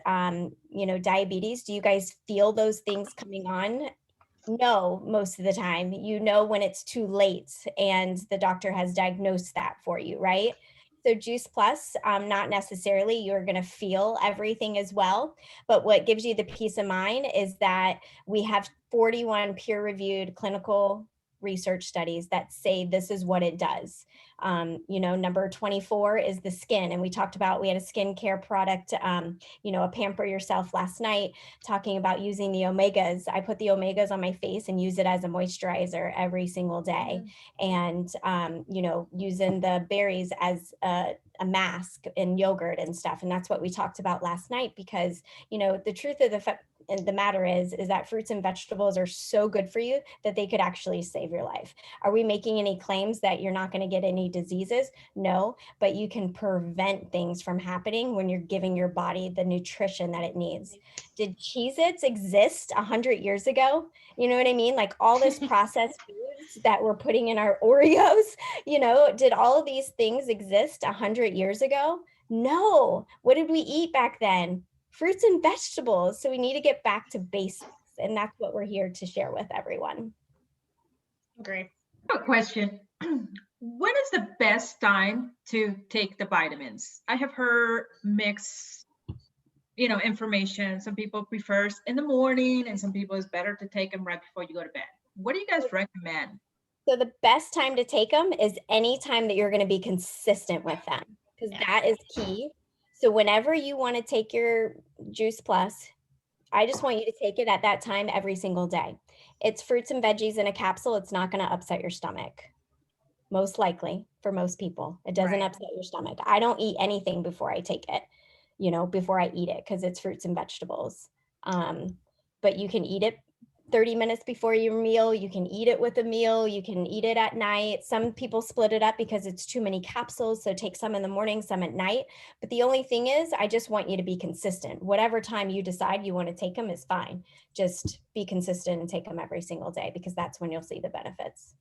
diabetes. Do you guys feel those things coming on? No, most of the time. When it's too late and the doctor has diagnosed that for you, right? So Juice Plus, not necessarily you're going to feel everything as well, but what gives you the peace of mind is that we have 41 peer-reviewed clinical research studies that say this is what it does. Number 24 is the skin. And we had a skincare product, a Pamper Yourself last night, talking about using the omegas. I put the omegas on my face and use it as a moisturizer every single day. And, using the berries as a mask and yogurt and stuff. And that's what we talked about last night, because, the truth of the matter is that fruits and vegetables are so good for you that they could actually save your life. Are we making any claims that you're not going to get any diseases? No, but you can prevent things from happening when you're giving your body the nutrition that it needs. Did Cheez-Its exist 100 years ago? You know what I mean? All this processed foods that we're putting in our Oreos, did all of these things exist 100 years ago? No. What did we eat back then? Fruits and vegetables. So we need to get back to basics. And that's what we're here to share with everyone. Great. A question. When is the best time to take the vitamins? I have heard mixed, information. Some people prefer in the morning, and some people it's better to take them right before you go to bed. What do you guys recommend? So the best time to take them is any time that you're going to be consistent with them, because that is key. So whenever you want to take your Juice Plus, I just want you to take it at that time every single day. It's fruits and veggies in a capsule. It's not going to upset your stomach. Most likely for most people, it doesn't Right. upset your stomach. I don't eat anything before I take it, before I eat it, because it's fruits and vegetables. But you can eat it 30 minutes before your meal. You can eat it with a meal. You can eat it at night. Some people split it up because it's too many capsules. So take some in the morning, some at night. But the only thing is, I just want you to be consistent. Whatever time you decide you want to take them is fine. Just be consistent and take them every single day, because that's when you'll see the benefits.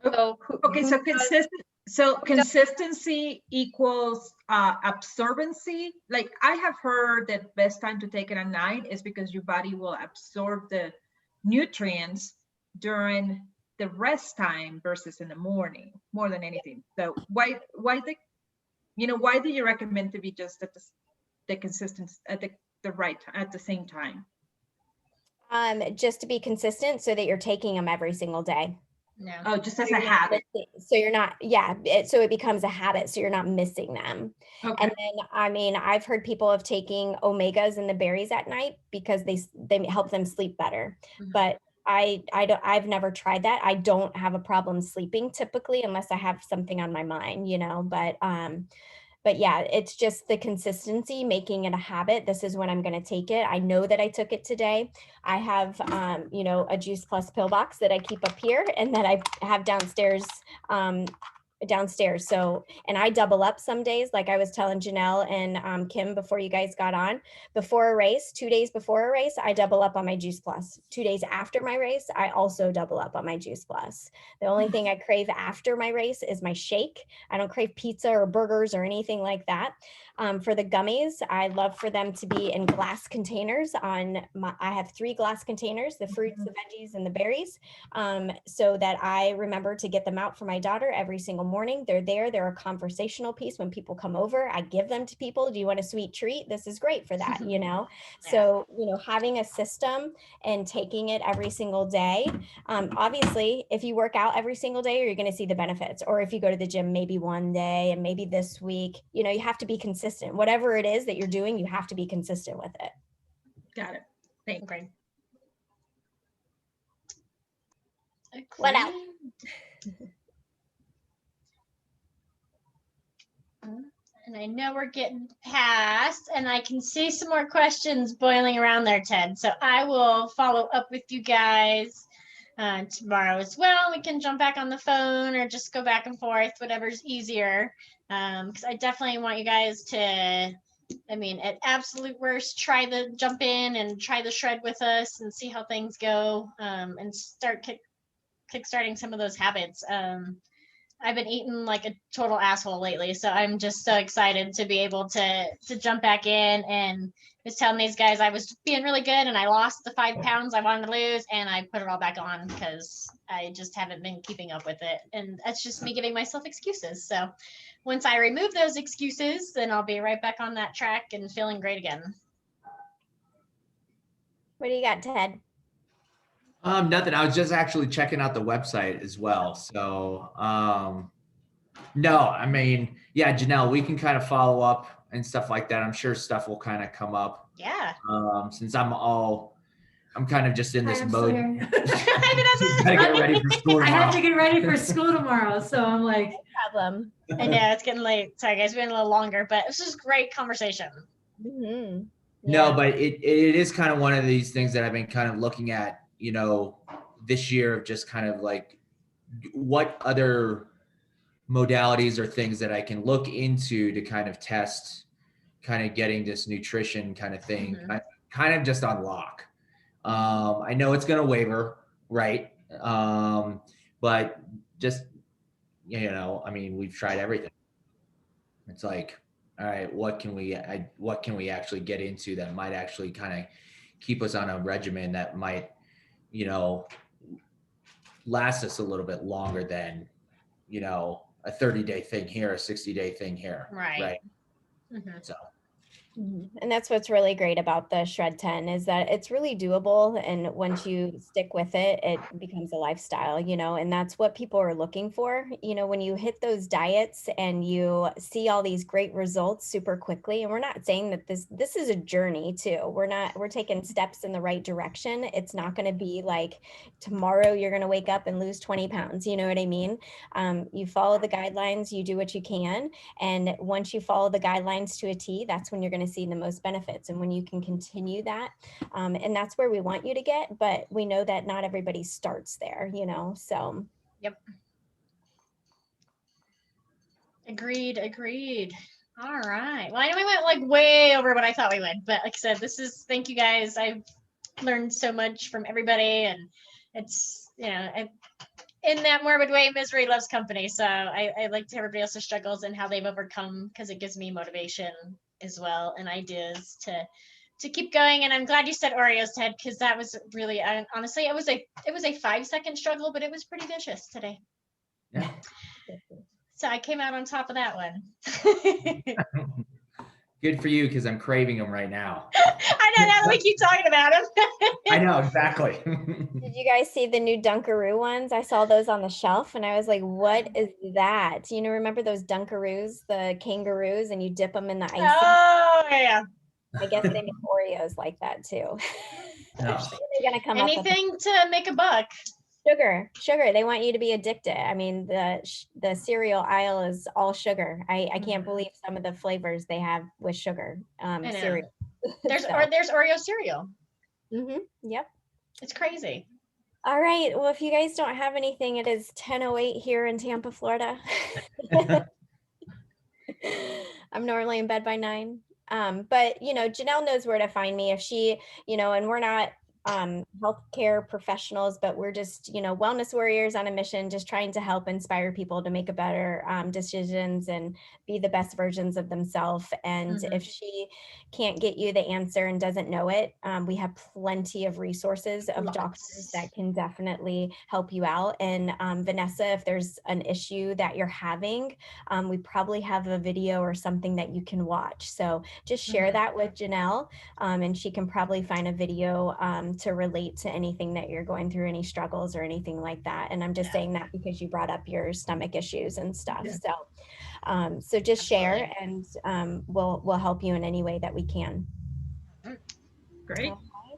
So Okay, so consistency equals absorbency. Like I have heard that best time to take it at night is because your body will absorb the nutrients during the rest time versus in the morning more than anything. So why do you recommend to be just at the consistency at the right at the same time? Just to be consistent so that you're taking them every single day. No. Oh, just as So a you're not habit. so you're not, so it becomes a habit. So you're not missing them. Okay. And then, I've heard people of taking omegas and the berries at night because they help them sleep better. Mhm. But I've never tried that. I don't have a problem sleeping typically unless I have something on my mind, but yeah, it's just the consistency, making it a habit. This is when I'm going to take it. I know that I took it today. I have, a Juice Plus pill box that I keep up here and that I have downstairs. So, and I double up some days, like I was telling Janelle and Kim before you guys got on. Before a race, 2 days before a race, I double up on my Juice Plus. 2 days after my race, I also double up on my Juice Plus. The only thing I crave after my race is my shake. I don't crave pizza or burgers or anything like that. For the gummies, I love for them to be in glass containers. I have 3 glass containers, the fruits, the veggies, and the berries, so that I remember to get them out for my daughter every single morning. They're there. They're a conversational piece. When people come over, I give them to people. Do you want a sweet treat? This is great for that, So, having a system and taking it every single day. Obviously, if you work out every single day, you're going to see the benefits. Or if you go to the gym maybe one day and maybe this week, you have to be consistent. Whatever it is that you're doing, you have to be consistent with it. Got it. Thanks. Okay. What else? And I know we're getting past, and I can see some more questions boiling around there, Ted. So I will follow up with you guys tomorrow as well. We can jump back on the phone or just go back and forth, whatever's easier. Because I definitely want you guys to, at absolute worst, try the jump in and try the shred with us and see how things go, and start kickstarting some of those habits. I've been eating like a total asshole lately, so I'm just so excited to be able to jump back in. And was telling these guys I was being really good, and I lost the 5 pounds I wanted to lose, and I put it all back on because I just haven't been keeping up with it. And that's just me giving myself excuses. So once I remove those excuses, then I'll be right back on that track and feeling great again. What do you got, Ted? Nothing. I was just actually checking out the website as well. So, no, yeah, Janelle, we can kind of follow up and stuff like that. I'm sure stuff will kind of come up. Yeah. Since I'm kind of just in this mode. I Gotta get ready for school tomorrow. I have to get ready for school tomorrow. So I'm like, No problem. I know it's getting late. Sorry, guys, been a little longer, but it's just great conversation. Mm-hmm. No, but it is kind of one of these things that I've been kind of looking at, this year, of just kind of like what other modalities or things that I can look into to kind of test, kind of getting this nutrition kind of thing, kind of just unlock. I know it's going to waver, right? But just, we've tried everything. It's like, all right, what can we actually get into that might actually kind of keep us on a regimen that might, last us a little bit longer than, a 30-day thing here, a 60-day thing here. Right. Mm-hmm. So. And that's what's really great about the Shred 10 is that it's really doable. And once you stick with it, it becomes a lifestyle, you know, and that's what people are looking for. You know, when you hit those diets and you see all these great results super quickly, and we're not saying that this is a journey too. We're taking steps in the right direction. It's not going to be like tomorrow you're going to wake up and lose 20 pounds. You know what I mean? You follow the guidelines, you do what you can. And once you follow the guidelines to a T, that's when you're going to see the most benefits. And when you can continue that, and that's where we want you to get, but we know that not everybody starts there, you know, so. Yep. Agreed. All right. Well, I know we went like way over what I thought we would, but like I said, thank you guys. I've learned so much from everybody, and it's, you know, in that morbid way, misery loves company. So I like to hear everybody else's struggles and how they've overcome, because it gives me motivation as well and ideas to keep going. And I'm glad you said Oreos, Ted, because that was really, honestly, it was a 5-second struggle, but it was pretty vicious today. Yeah. So I came out on top of that one. Good for you, because I'm craving them right now. I know, now that we keep talking about them. I know, exactly. Did you guys see the new Dunkaroo ones? I saw those on the shelf and I was like, what is that? You know, remember those Dunkaroos, the kangaroos, and you dip them in the icing? Oh, yeah. I guess they make Oreos like that too. No. They're gonna come up with Anything to make a buck. sugar. They want you to be addicted. I mean, the cereal aisle is all sugar. I can't believe some of the flavors they have with sugar. Cereal. There's Oreo cereal. Yep. It's crazy. All right. Well, if you guys don't have anything, it is 10:08 here in Tampa, Florida. I'm normally in bed by 9. But you know, Janelle knows where to find me if she, you know, and we're not healthcare professionals, but we're just, you know, wellness warriors on a mission, just trying to help inspire people to make a better decisions and be the best versions of themselves. And if she can't get you the answer and doesn't know it, we have plenty of resources of doctors that can definitely help you out. And Vanessa, if there's an issue that you're having, we probably have a video or something that you can watch. So just share that with Janelle, and she can probably find a video to relate to anything that you're going through, any struggles or anything like that. And I'm just saying that because you brought up your stomach issues and stuff. So, so just share, and we'll help you in any way that we can. Great.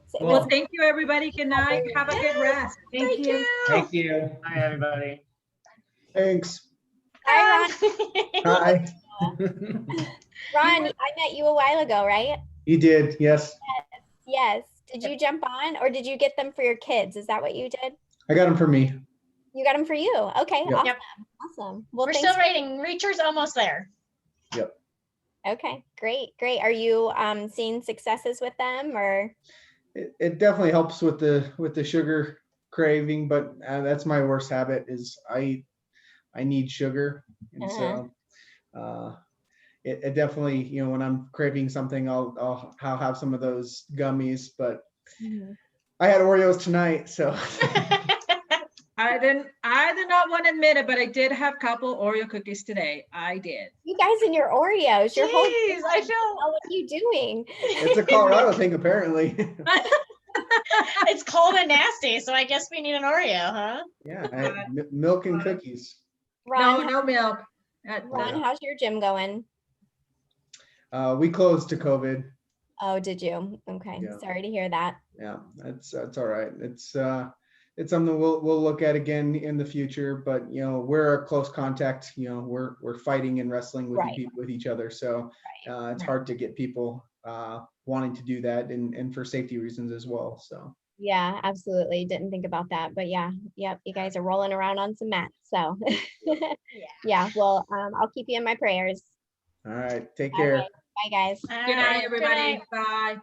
So Well, thank you, everybody. Good night. Have a good rest. Thank you. Thank you. Hi, everybody. Thanks. Hi, Hi. Ron. Ron, I met you a while ago, right? You did, yes. Yes. Did you jump on, or did you get them for your kids? Is that what you did? I got them for me. You got them for you. Okay. Yep. Awesome. Yep. Awesome. Well, We're thanks still rating. Reacher's almost there. Yep. Okay, great. Are you seeing successes with them, or? It definitely helps with the sugar craving, but that's my worst habit is I need sugar, and so it definitely, you know, when I'm craving something, I'll have some of those gummies, but I had Oreos tonight, so. I did not want to admit it, but I did have a couple Oreo cookies today. I did. You guys and your Oreos, your whole Jeez, I feel. what are you doing? It's a Colorado thing, apparently. It's cold and nasty, so I guess we need an Oreo, huh? Yeah, I had milk and cookies. Ron, No milk. Ron, how's your gym going? We closed to COVID. Oh, did you? Okay, Yeah. sorry to hear that. Yeah, that's all right. It's something we'll look at again in the future, but you know, we're a close contact, you know, we're fighting and wrestling with with each other. So it's hard to get people wanting to do that, and for safety reasons as well. So Yeah, absolutely. Didn't think about that, but yeah, yep. You guys are rolling around on some mats, so yeah. Well, I'll keep you in my prayers. all right, take All care. right. Bye, guys. All Good night, right, everybody. night. Bye.